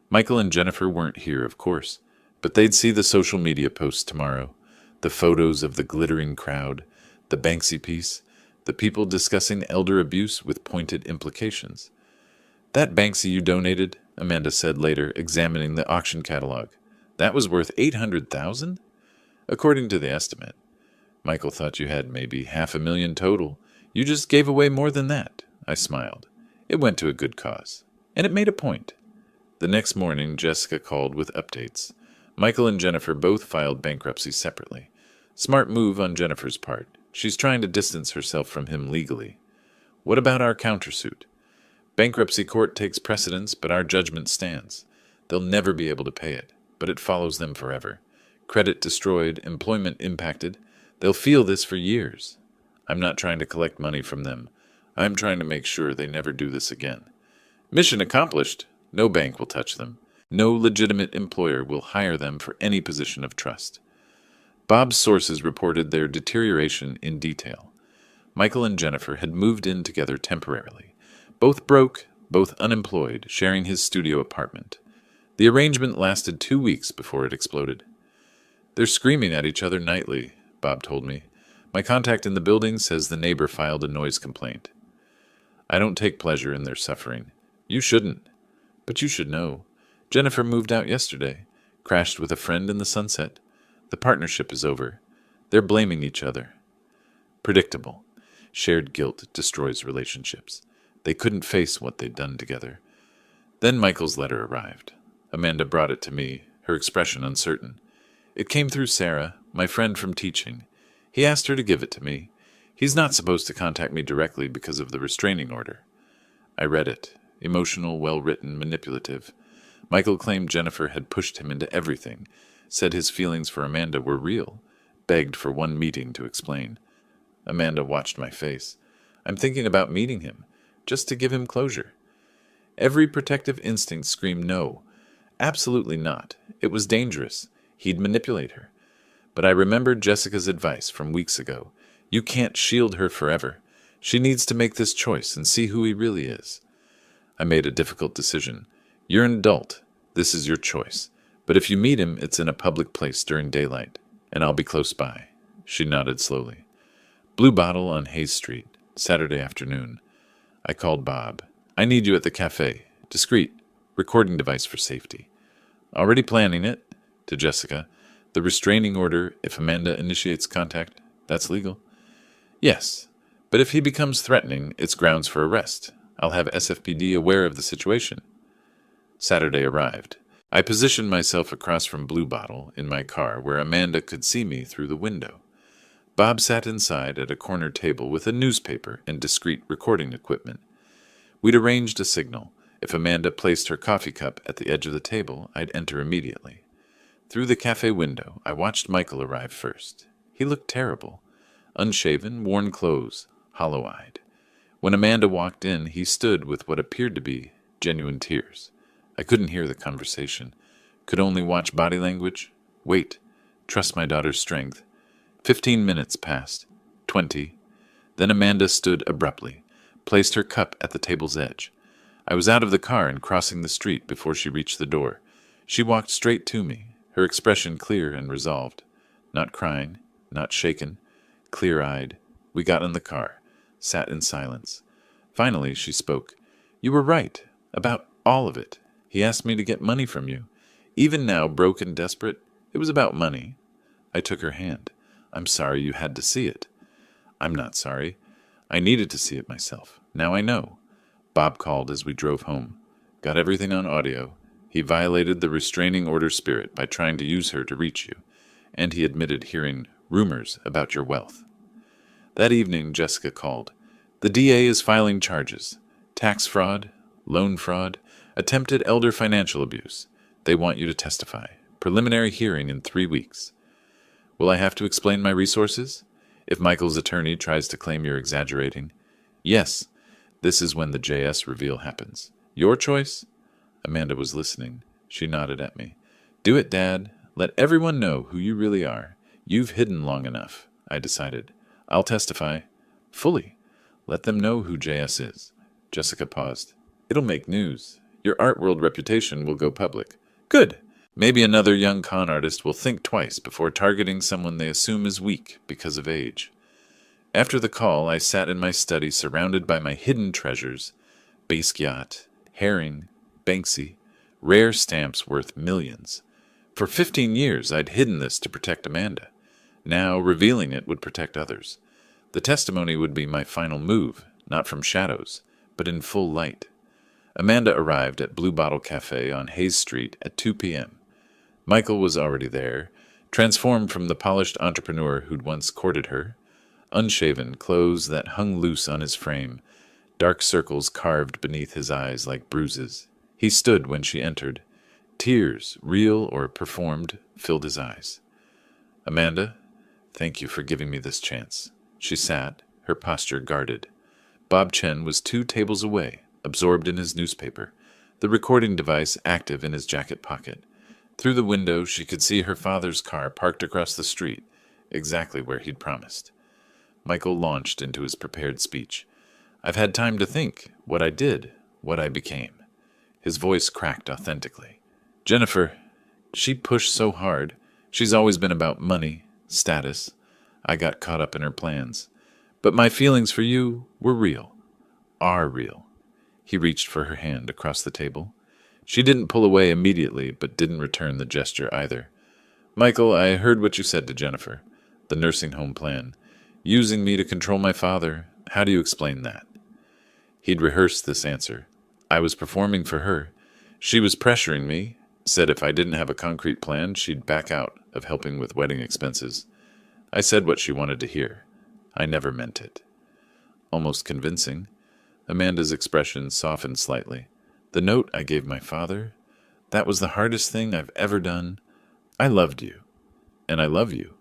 Michael and Jennifer weren't here, of course, but they'd see the social media posts tomorrow, the photos of the glittering crowd, the Banksy piece, the people discussing elder abuse with pointed implications. "That Banksy you donated," Amanda said later, examining the auction catalog, "that was worth $800,000? According to the estimate. Michael thought you had maybe $500,000 total. You just gave away more than that." I smiled. It went to a good cause. And it made a point. The next morning, Jessica called with updates. Michael and Jennifer both filed bankruptcy separately. Smart move on Jennifer's part. She's trying to distance herself from him legally. What about our countersuit? Bankruptcy court takes precedence, but our judgment stands. They'll never be able to pay it, but it follows them forever. Credit destroyed, employment impacted. They'll feel this for years. I'm not trying to collect money from them. I'm trying to make sure they never do this again. Mission accomplished. No bank will touch them. No legitimate employer will hire them for any position of trust. Bob's sources reported their deterioration in detail. Michael and Jennifer had moved in together temporarily. Both broke, both unemployed, sharing his studio apartment. The arrangement lasted 2 weeks before it exploded. "They're screaming at each other nightly," Bob told me. "My contact in the building says the neighbor filed a noise complaint." I don't take pleasure in their suffering. You shouldn't. But you should know. Jennifer moved out yesterday, crashed with a friend in the sunset. The partnership is over. They're blaming each other. Predictable. Shared guilt destroys relationships. They couldn't face what they'd done together. Then Michael's letter arrived. Amanda brought it to me, her expression uncertain. It came through Sarah, my friend from teaching. He asked her to give it to me. He's not supposed to contact me directly because of the restraining order. I read it. Emotional, well-written, manipulative. Michael claimed Jennifer had pushed him into everything, said his feelings for Amanda were real, begged for one meeting to explain. Amanda watched my face. I'm thinking about meeting him, just to give him closure. Every protective instinct screamed no. Absolutely not. It was dangerous. He'd manipulate her. But I remembered Jessica's advice from weeks ago. You can't shield her forever. She needs to make this choice and see who he really is. I made a difficult decision. You're an adult. This is your choice. But if you meet him, it's in a public place during daylight, and I'll be close by. She nodded slowly. Blue Bottle on Hayes Street, Saturday afternoon. I called Bob. I need you at the cafe. Discreet. Recording device for safety. Already planning it. To Jessica. The restraining order, if Amanda initiates contact, that's legal. Yes, but if he becomes threatening, it's grounds for arrest. I'll have SFPD aware of the situation. Saturday arrived. I positioned myself across from Blue Bottle in my car where Amanda could see me through the window. Bob sat inside at a corner table with a newspaper and discreet recording equipment. We'd arranged a signal. If Amanda placed her coffee cup at the edge of the table, I'd enter immediately. Through the cafe window, I watched Michael arrive first. He looked terrible. Unshaven, worn clothes, hollow-eyed. When Amanda walked in, he stood with what appeared to be genuine tears. I couldn't hear the conversation. Could only watch body language. Wait. Trust my daughter's strength. 15 minutes passed. 20. Then Amanda stood abruptly, placed her cup at the table's edge. I was out of the car and crossing the street before she reached the door. She walked straight to me, her expression clear and resolved. Not crying, not shaken, clear-eyed. We got in the car, sat in silence. Finally, she spoke. You were right, about all of it. He asked me to get money from you. Even now, broke and desperate, it was about money. I took her hand. I'm sorry you had to see it. I'm not sorry. I needed to see it myself. Now I know. Bob called as we drove home. Got everything on audio. He violated the restraining order spirit by trying to use her to reach you, and he admitted hearing rumors about your wealth. That evening, Jessica called. The DA is filing charges. Tax fraud, loan fraud, attempted elder financial abuse. They want you to testify. Preliminary hearing in 3 weeks. Will I have to explain my resources? If Michael's attorney tries to claim you're exaggerating? Yes. This is when the JS reveal happens. Your choice? Amanda was listening. She nodded at me. Do it, Dad. Let everyone know who you really are. You've hidden long enough, I decided. I'll testify. Fully. Let them know who JS is. Jessica paused. It'll make news. Your art world reputation will go public. Good. Maybe another young con artist will think twice before targeting someone they assume is weak because of age. After the call, I sat in my study surrounded by my hidden treasures. Basquiat, Herring, Banksy, rare stamps worth millions. For 15 years, I'd hidden this to protect Amanda. Now, revealing it would protect others. The testimony would be my final move, not from shadows, but in full light. Amanda arrived at Blue Bottle Cafe on Hayes Street at 2 p.m. Michael was already there, transformed from the polished entrepreneur who'd once courted her. Unshaven, clothes that hung loose on his frame, dark circles carved beneath his eyes like bruises. He stood when she entered. Tears, real or performed, filled his eyes. Amanda, thank you for giving me this chance. She sat, her posture guarded. Bob Chen was 2 tables away, absorbed in his newspaper, the recording device active in his jacket pocket. Through the window, she could see her father's car parked across the street, exactly where he'd promised. Michael launched into his prepared speech. I've had time to think, what I did, what I became. His voice cracked authentically. Jennifer, she pushed so hard. She's always been about money, status. I got caught up in her plans. But my feelings for you were real. Are real. He reached for her hand across the table. She didn't pull away immediately, but didn't return the gesture either. Michael, I heard what you said to Jennifer. The nursing home plan. Using me to control my father. How do you explain that? He'd rehearsed this answer. I was performing for her. She was pressuring me, said if I didn't have a concrete plan, she'd back out of helping with wedding expenses. I said what she wanted to hear. I never meant it. Almost convincing. Amanda's expression softened slightly. The note I gave my father, that was the hardest thing I've ever done. I loved you. And I love you.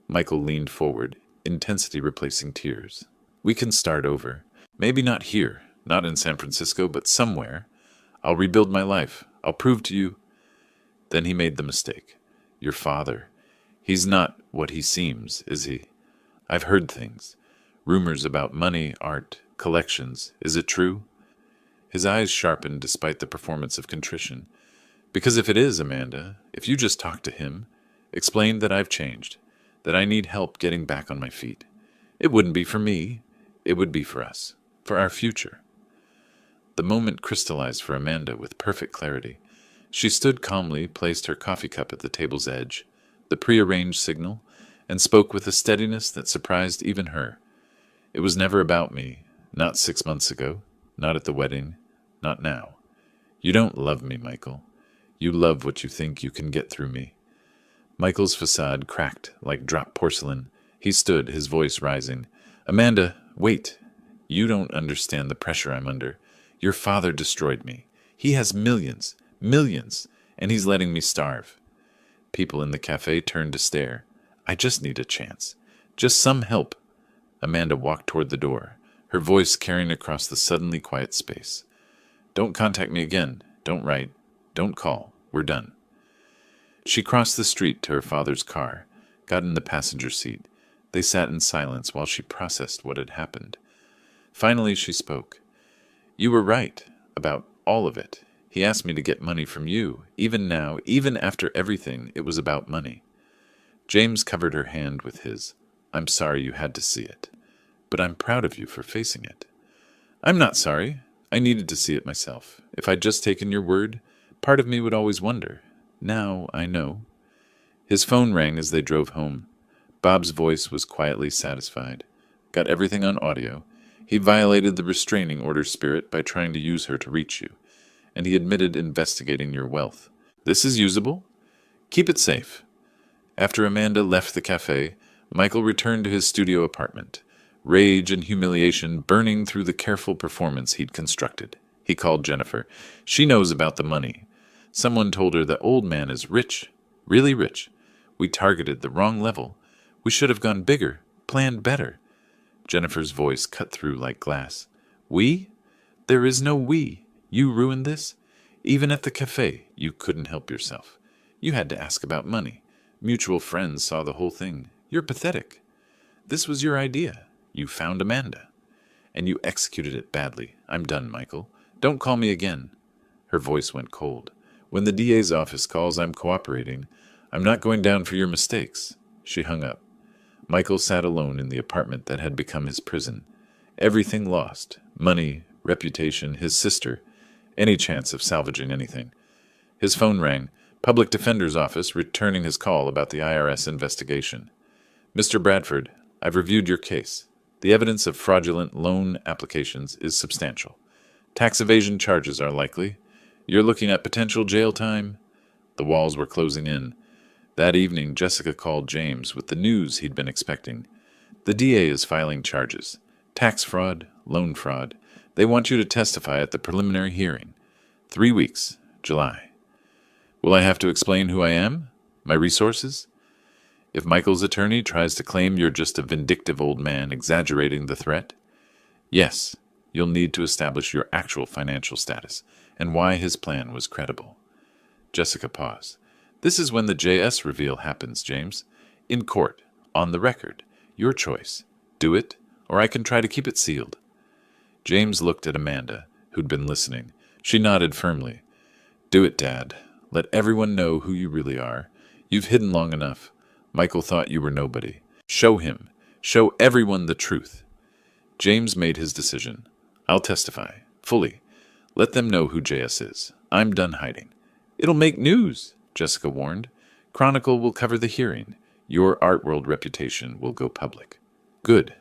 Michael leaned forward, intensity replacing tears. We can start over. Maybe not here, not in San Francisco, but somewhere. I'll rebuild my life. I'll prove to you. Then he made the mistake. Your father. He's not what he seems, is he? I've heard things. Rumors about money, art, collections. Is it true? His eyes sharpened despite the performance of contrition. Because if it is, Amanda, if you just talk to him, explain that I've changed, that I need help getting back on my feet. It wouldn't be for me. It would be for us, for our future. The moment crystallized for Amanda with perfect clarity. She stood calmly, placed her coffee cup at the table's edge, the prearranged signal, and spoke with a steadiness that surprised even her. It was never about me, not 6 months ago, not at the wedding, not now. You don't love me, Michael. You love what you think you can get through me. Michael's facade cracked like dropped porcelain. He stood, his voice rising. Amanda, wait. You don't understand the pressure I'm under. Your father destroyed me. He has millions, millions, and he's letting me starve. People in the cafe turned to stare. I just need a chance. Just some help. Amanda walked toward the door, her voice carrying across the suddenly quiet space. Don't contact me again. Don't write. Don't call. We're done. She crossed the street to her father's car, got in the passenger seat. They sat in silence while she processed what had happened. Finally, she spoke. You were right about all of it. He asked me to get money from you. Even now, even after everything, it was about money. James covered her hand with his. I'm sorry you had to see it, but I'm proud of you for facing it. I'm not sorry. I needed to see it myself. If I'd just taken your word, part of me would always wonder. Now I know. His phone rang as they drove home. Bob's voice was quietly satisfied. Got everything on audio. He violated the restraining order spirit by trying to use her to reach you, and he admitted investigating your wealth. This is usable. Keep it safe. After Amanda left the cafe, Michael returned to his studio apartment, rage and humiliation burning through the careful performance he'd constructed. He called Jennifer. She knows about the money. Someone told her the old man is rich, really rich. We targeted the wrong level. We should have gone bigger, planned better. Jennifer's voice cut through like glass. We? There is no we. You ruined this? Even at the cafe, you couldn't help yourself. You had to ask about money. Mutual friends saw the whole thing. You're pathetic. This was your idea. You found Amanda. And you executed it badly. I'm done, Michael. Don't call me again. Her voice went cold. When the DA's office calls, I'm cooperating. I'm not going down for your mistakes. She hung up. Michael sat alone in the apartment that had become his prison. Everything lost. Money, reputation, his sister. Any chance of salvaging anything. His phone rang. Public Defender's Office returning his call about the IRS investigation. Mr. Bradford, I've reviewed your case. The evidence of fraudulent loan applications is substantial. Tax evasion charges are likely. You're looking at potential jail time. The walls were closing in. That evening, Jessica called James with the news he'd been expecting. The DA is filing charges. Tax fraud, loan fraud. They want you to testify at the preliminary hearing. 3 weeks, July. Will I have to explain who I am? My resources? If Michael's attorney tries to claim you're just a vindictive old man exaggerating the threat? Yes, you'll need to establish your actual financial status and why his plan was credible. Jessica paused. This is when the JS reveal happens, James. In court, on the record. Your choice. Do it, or I can try to keep it sealed. James looked at Amanda, who'd been listening. She nodded firmly. Do it, Dad. Let everyone know who you really are. You've hidden long enough. Michael thought you were nobody. Show him. Show everyone the truth. James made his decision. I'll testify. Fully. Let them know who JS is. I'm done hiding. It'll make news, Jessica warned. Chronicle will cover the hearing. Your art world reputation will go public. Good.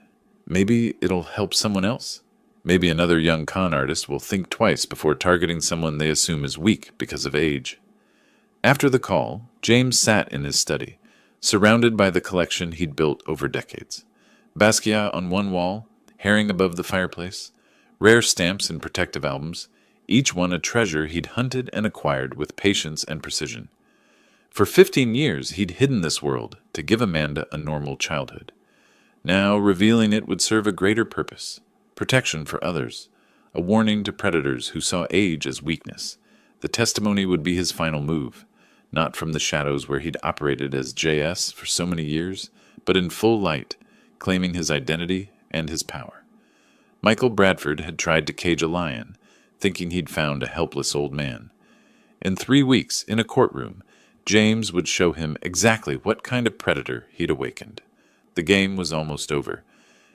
Maybe it'll help someone else. Maybe another young con artist will think twice before targeting someone they assume is weak because of age. After the call, James sat in his study, surrounded by the collection he'd built over decades. Basquiat on one wall, Herring above the fireplace, rare stamps and protective albums, each one a treasure he'd hunted and acquired with patience and precision. For 15 years, he'd hidden this world to give Amanda a normal childhood. Now, revealing it would serve a greater purpose, protection for others, a warning to predators who saw age as weakness. The testimony would be his final move, not from the shadows where he'd operated as JS for so many years, but in full light, claiming his identity and his power. Michael Bradford had tried to cage a lion, thinking he'd found a helpless old man. In 3 weeks, in a courtroom, James would show him exactly what kind of predator he'd awakened. The game was almost over,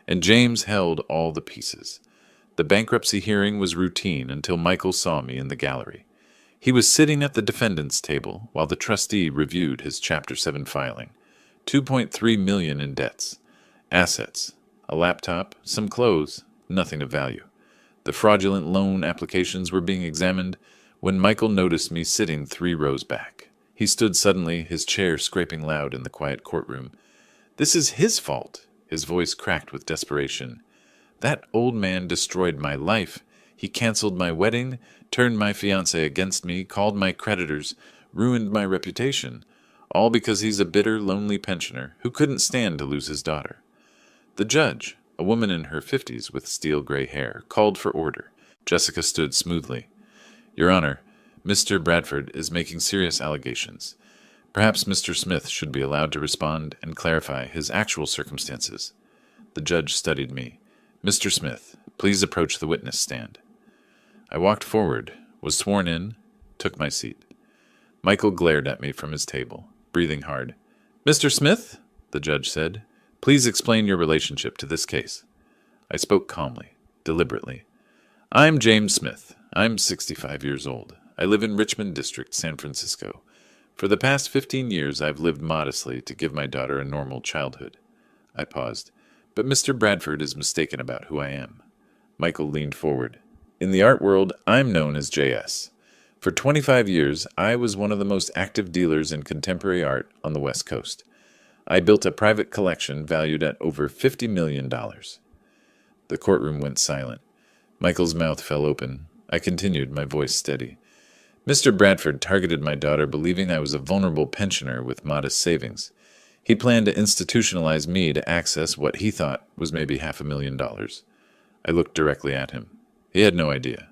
and James held all the pieces. The bankruptcy hearing was routine until Michael saw me in the gallery. He was sitting at the defendant's table while the trustee reviewed his Chapter 7 filing. $2.3 million in debts. Assets. A laptop, some clothes, nothing of value. The fraudulent loan applications were being examined when Michael noticed me sitting 3 rows back. He stood suddenly, his chair scraping loud in the quiet courtroom. This is his fault. His voice cracked with desperation. That old man destroyed my life. He canceled my wedding, turned my fiancée against me, called my creditors, ruined my reputation, all because he's a bitter, lonely pensioner who couldn't stand to lose his daughter. The judge, a woman in her 50s with steel-gray hair, called for order. Jessica stood smoothly. Your Honor, Mr. Bradford is making serious allegations. Perhaps Mr. Smith should be allowed to respond and clarify his actual circumstances. The judge studied me. Mr. Smith, please approach the witness stand. I walked forward, was sworn in, took my seat. Michael glared at me from his table, breathing hard. Mr. Smith, the judge said, please explain your relationship to this case. I spoke calmly, deliberately. I'm James Smith. I'm 65 years old. I live in Richmond District, San Francisco. For the past 15 years, I've lived modestly to give my daughter a normal childhood. I paused. But Mr. Bradford is mistaken about who I am. Michael leaned forward. In the art world, I'm known as JS. For 25 years, I was one of the most active dealers in contemporary art on the West Coast. I built a private collection valued at over $50 million. The courtroom went silent. Michael's mouth fell open. I continued, my voice steady. Mr. Bradford targeted my daughter believing I was a vulnerable pensioner with modest savings. He planned to institutionalize me to access what he thought was maybe $500,000. I looked directly at him. He had no idea.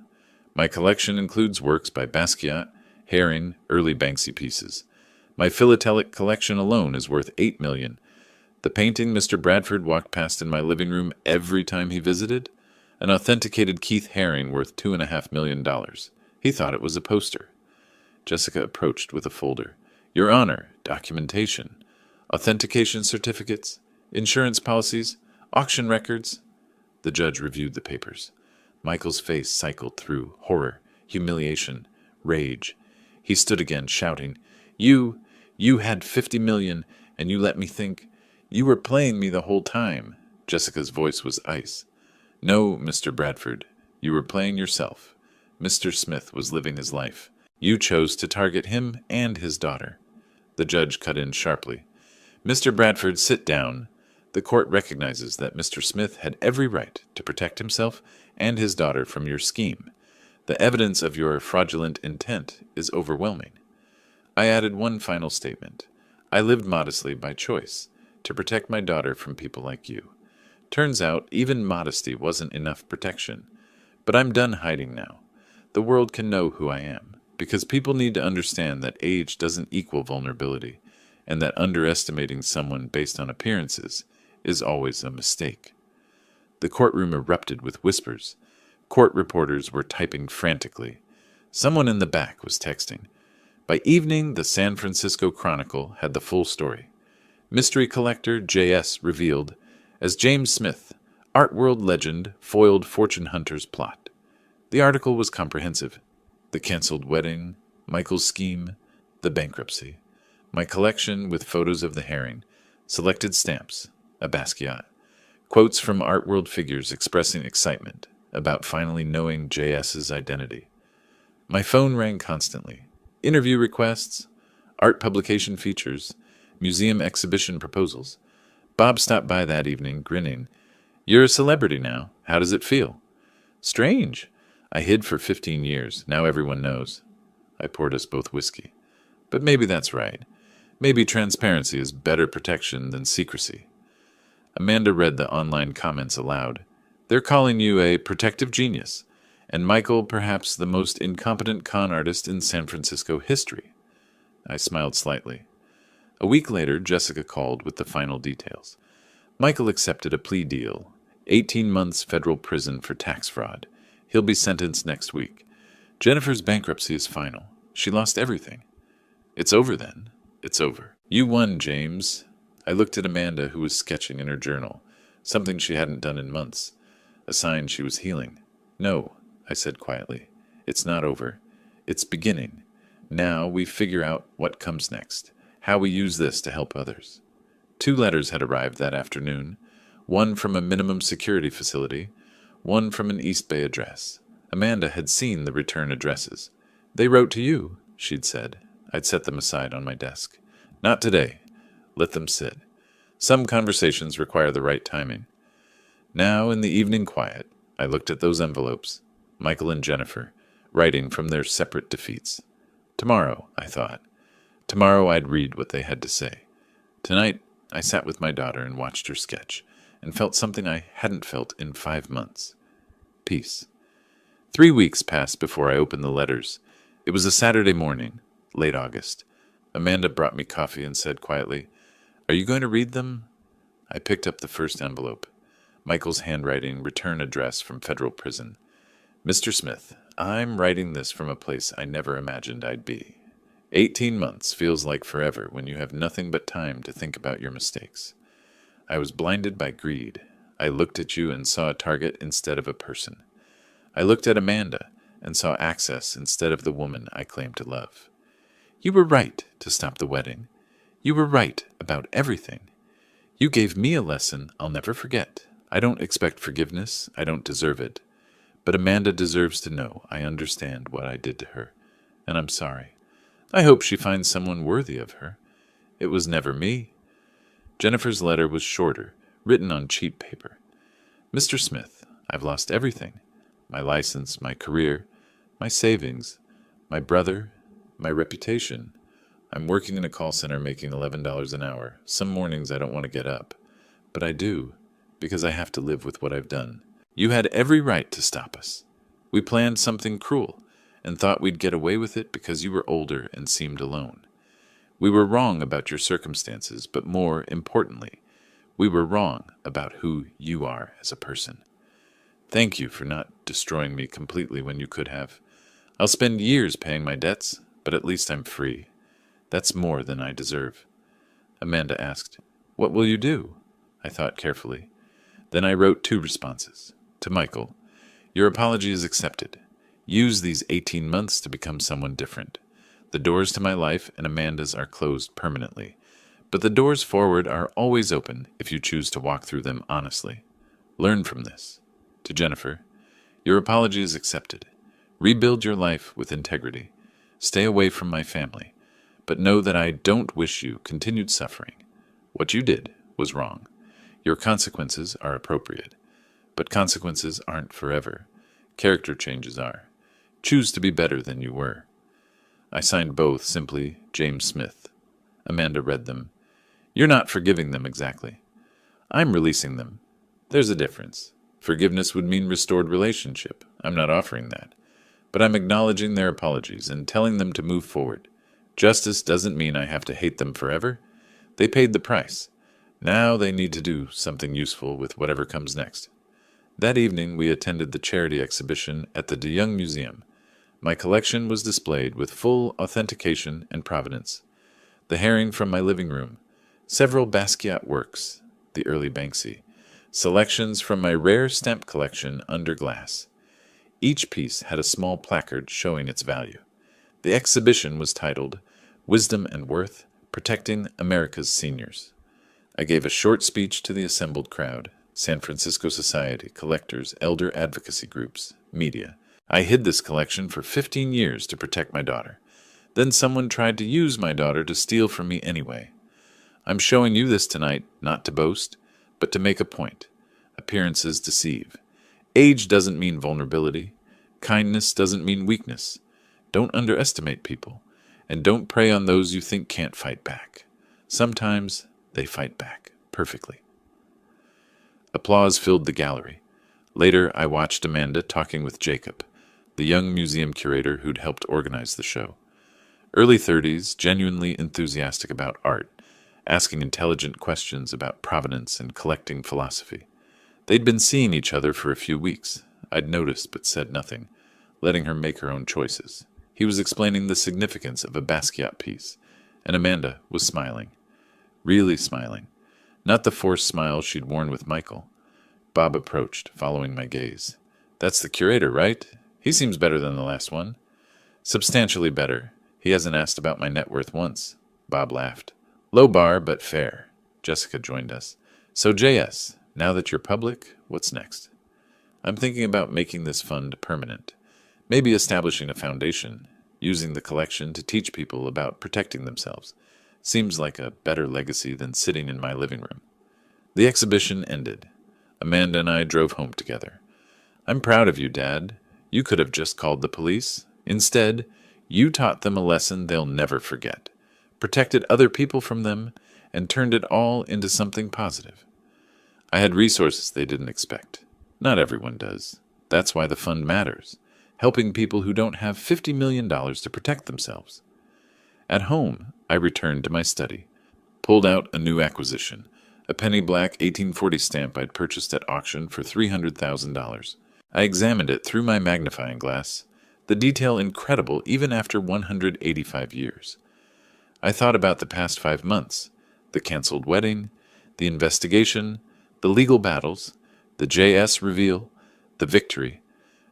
My collection includes works by Basquiat, Haring, early Banksy pieces. My philatelic collection alone is worth $8 million. The painting Mr. Bradford walked past in my living room every time he visited? An authenticated Keith Haring worth $2.5 million. He thought it was a poster. Jessica approached with a folder. Your Honor, documentation, authentication certificates, insurance policies, auction records. The judge reviewed the papers. Michael's face cycled through horror, humiliation, rage. He stood again, shouting, You had $50 million, and you let me think. You were playing me the whole time. Jessica's voice was ice. No, Mr. Bradford, you were playing yourself. Mr. Smith was living his life. You chose to target him and his daughter. The judge cut in sharply. Mr. Bradford, sit down. The court recognizes that Mr. Smith had every right to protect himself and his daughter from your scheme. The evidence of your fraudulent intent is overwhelming. I added one final statement. I lived modestly by choice, to protect my daughter from people like you. Turns out, even modesty wasn't enough protection. But I'm done hiding now. The world can know who I am, because people need to understand that age doesn't equal vulnerability, and that underestimating someone based on appearances is always a mistake. The courtroom erupted with whispers. Court reporters were typing frantically. Someone in the back was texting. By evening, the San Francisco Chronicle had the full story. Mystery collector J.S. revealed as James Smith, art world legend, foiled fortune hunter's plot. The article was comprehensive. The canceled wedding, Michael's scheme, the bankruptcy, my collection with photos of the Haring, selected stamps, a Basquiat, quotes from art world figures expressing excitement about finally knowing J.S.'s identity. My phone rang constantly. Interview requests, art publication features, museum exhibition proposals. Bob stopped by that evening, grinning. You're a celebrity now. How does it feel? Strange. I hid for 15 years. Now everyone knows. I poured us both whiskey. But maybe that's right. Maybe transparency is better protection than secrecy. Amanda read the online comments aloud. They're calling you a protective genius, and Michael perhaps the most incompetent con artist in San Francisco history. I smiled slightly. A week later, Jessica called with the final details. Michael accepted a plea deal, 18 months federal prison for tax fraud. He'll be sentenced next week. Jennifer's bankruptcy is final. She lost everything. It's over then. It's over. You won, James. I looked at Amanda, who was sketching in her journal, something she hadn't done in months, a sign she was healing. No, I said quietly. It's not over. It's beginning. Now we figure out what comes next, how we use this to help others. 2 letters had arrived that afternoon, one from a minimum security facility, one from an East Bay address. Amanda had seen the return addresses. They wrote to you, she'd said. I'd set them aside on my desk. Not today. Let them sit. Some conversations require the right timing. Now, in the evening quiet, I looked at those envelopes. Michael and Jennifer, writing from their separate defeats. Tomorrow, I thought. Tomorrow I'd read what they had to say. Tonight, I sat with my daughter and watched her sketch, and felt something I hadn't felt in 5 months. Peace. 3 weeks passed before I opened the letters. It was a Saturday morning, late August. Amanda brought me coffee and said quietly, "Are you going to read them?" I picked up the first envelope. Michael's handwriting, return address from federal prison. "Mr. Smith, I'm writing this from a place I never imagined I'd be. 18 months feels like forever when you have nothing but time to think about your mistakes. I was blinded by greed. I looked at you and saw a target instead of a person. I looked at Amanda and saw access instead of the woman I claimed to love. You were right to stop the wedding. You were right about everything. You gave me a lesson I'll never forget. I don't expect forgiveness. I don't deserve it. But Amanda deserves to know I understand what I did to her, and I'm sorry. I hope she finds someone worthy of her. It was never me." Jennifer's letter was shorter, written on cheap paper. "Mr. Smith, I've lost everything. My license, my career, my savings, my brother, my reputation. I'm working in a call center making $11 an hour. Some mornings I don't want to get up. But I do, because I have to live with what I've done. You had every right to stop us. We planned something cruel and thought we'd get away with it because you were older and seemed alone. We were wrong about your circumstances, but more importantly, we were wrong about who you are as a person. Thank you for not destroying me completely when you could have. I'll spend years paying my debts, but at least I'm free. That's more than I deserve." Amanda asked, "What will you do?" I thought carefully. Then I wrote 2 responses. To Michael, "Your apology is accepted. Use these 18 months to become someone different. The doors to my life and Amanda's are closed permanently, but the doors forward are always open if you choose to walk through them honestly. Learn from this." To Jennifer, "Your apology is accepted. Rebuild your life with integrity. Stay away from my family, but know that I don't wish you continued suffering. What you did was wrong. Your consequences are appropriate, but consequences aren't forever. Character changes are. Choose to be better than you were." I signed both simply James Smith. Amanda read them. "You're not forgiving them exactly. I'm releasing them. There's a difference. Forgiveness would mean restored relationship. I'm not offering that. But I'm acknowledging their apologies and telling them to move forward. Justice doesn't mean I have to hate them forever. They paid the price. Now they need to do something useful with whatever comes next." That evening we attended the charity exhibition at the De Young Museum. My collection was displayed with full authentication and provenance. The herring from my living room, several Basquiat works, the early Banksy, selections from my rare stamp collection under glass. Each piece had a small placard showing its value. The exhibition was titled "Wisdom and Worth, Protecting America's Seniors." I gave a short speech to the assembled crowd, San Francisco Society, collectors, elder advocacy groups, media. I hid this collection for 15 years to protect my daughter. Then someone tried to use my daughter to steal from me anyway. I'm showing you this tonight, not to boast, but to make a point. Appearances deceive. Age doesn't mean vulnerability. Kindness doesn't mean weakness. Don't underestimate people, and don't prey on those you think can't fight back. Sometimes they fight back perfectly. Applause filled the gallery. Later, I watched Amanda talking with Jacob, the young museum curator who'd helped organize the show. Early 30s, genuinely enthusiastic about art, asking intelligent questions about provenance and collecting philosophy. They'd been seeing each other for a few weeks. I'd noticed but said nothing, letting her make her own choices. He was explaining the significance of a Basquiat piece, and Amanda was smiling. Really smiling. Not the forced smile she'd worn with Michael. Bob approached, following my gaze. "That's the curator, right? He seems better than the last one." "Substantially better. He hasn't asked about my net worth once." Bob laughed. "Low bar, but fair." Jessica joined us. "So, JS, now that you're public, what's next?" "I'm thinking about making this fund permanent. Maybe establishing a foundation, using the collection to teach people about protecting themselves. Seems like a better legacy than sitting in my living room." The exhibition ended. Amanda and I drove home together. "I'm proud of you, Dad. You could have just called the police. Instead, you taught them a lesson they'll never forget, protected other people from them, and turned it all into something positive. I had resources they didn't expect. Not everyone does. That's why the fund matters, helping people who don't have $50 million to protect themselves. At home, I returned to my study, pulled out a new acquisition, a penny black 1840 stamp I'd purchased at auction for $300,000. I examined it through my magnifying glass, the detail incredible even after 185 years. I thought about the past 5 months, the canceled wedding, the investigation, the legal battles, the JS reveal, the victory,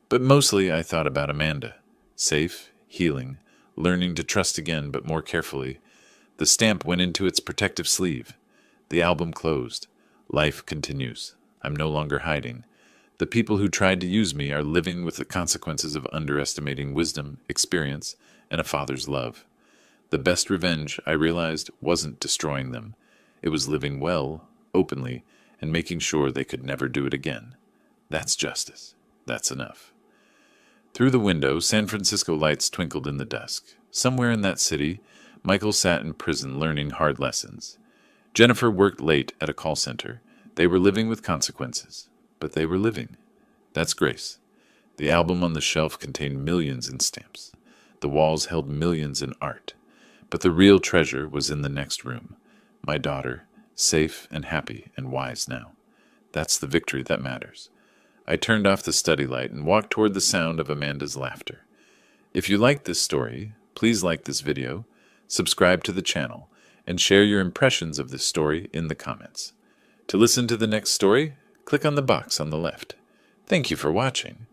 but mostly I thought about Amanda, safe, healing, learning to trust again but more carefully. The stamp went into its protective sleeve. The album closed. Life continues. I'm no longer hiding. The people who tried to use me are living with the consequences of underestimating wisdom, experience, and a father's love. The best revenge, I realized, wasn't destroying them. It was living well, openly, and making sure they could never do it again. That's justice. That's enough. Through the window, San Francisco lights twinkled in the dusk. Somewhere in that city, Michael sat in prison learning hard lessons. Jennifer worked late at a call center. They were living with consequences, but they were living. That's grace. The album on the shelf contained millions in stamps. The walls held millions in art. But the real treasure was in the next room. My daughter, safe and happy and wise now. That's the victory that matters. I turned off the study light and walked toward the sound of Amanda's laughter. If you liked this story, please like this video, subscribe to the channel, and share your impressions of this story in the comments. To listen to the next story, click on the box on the left. Thank you for watching.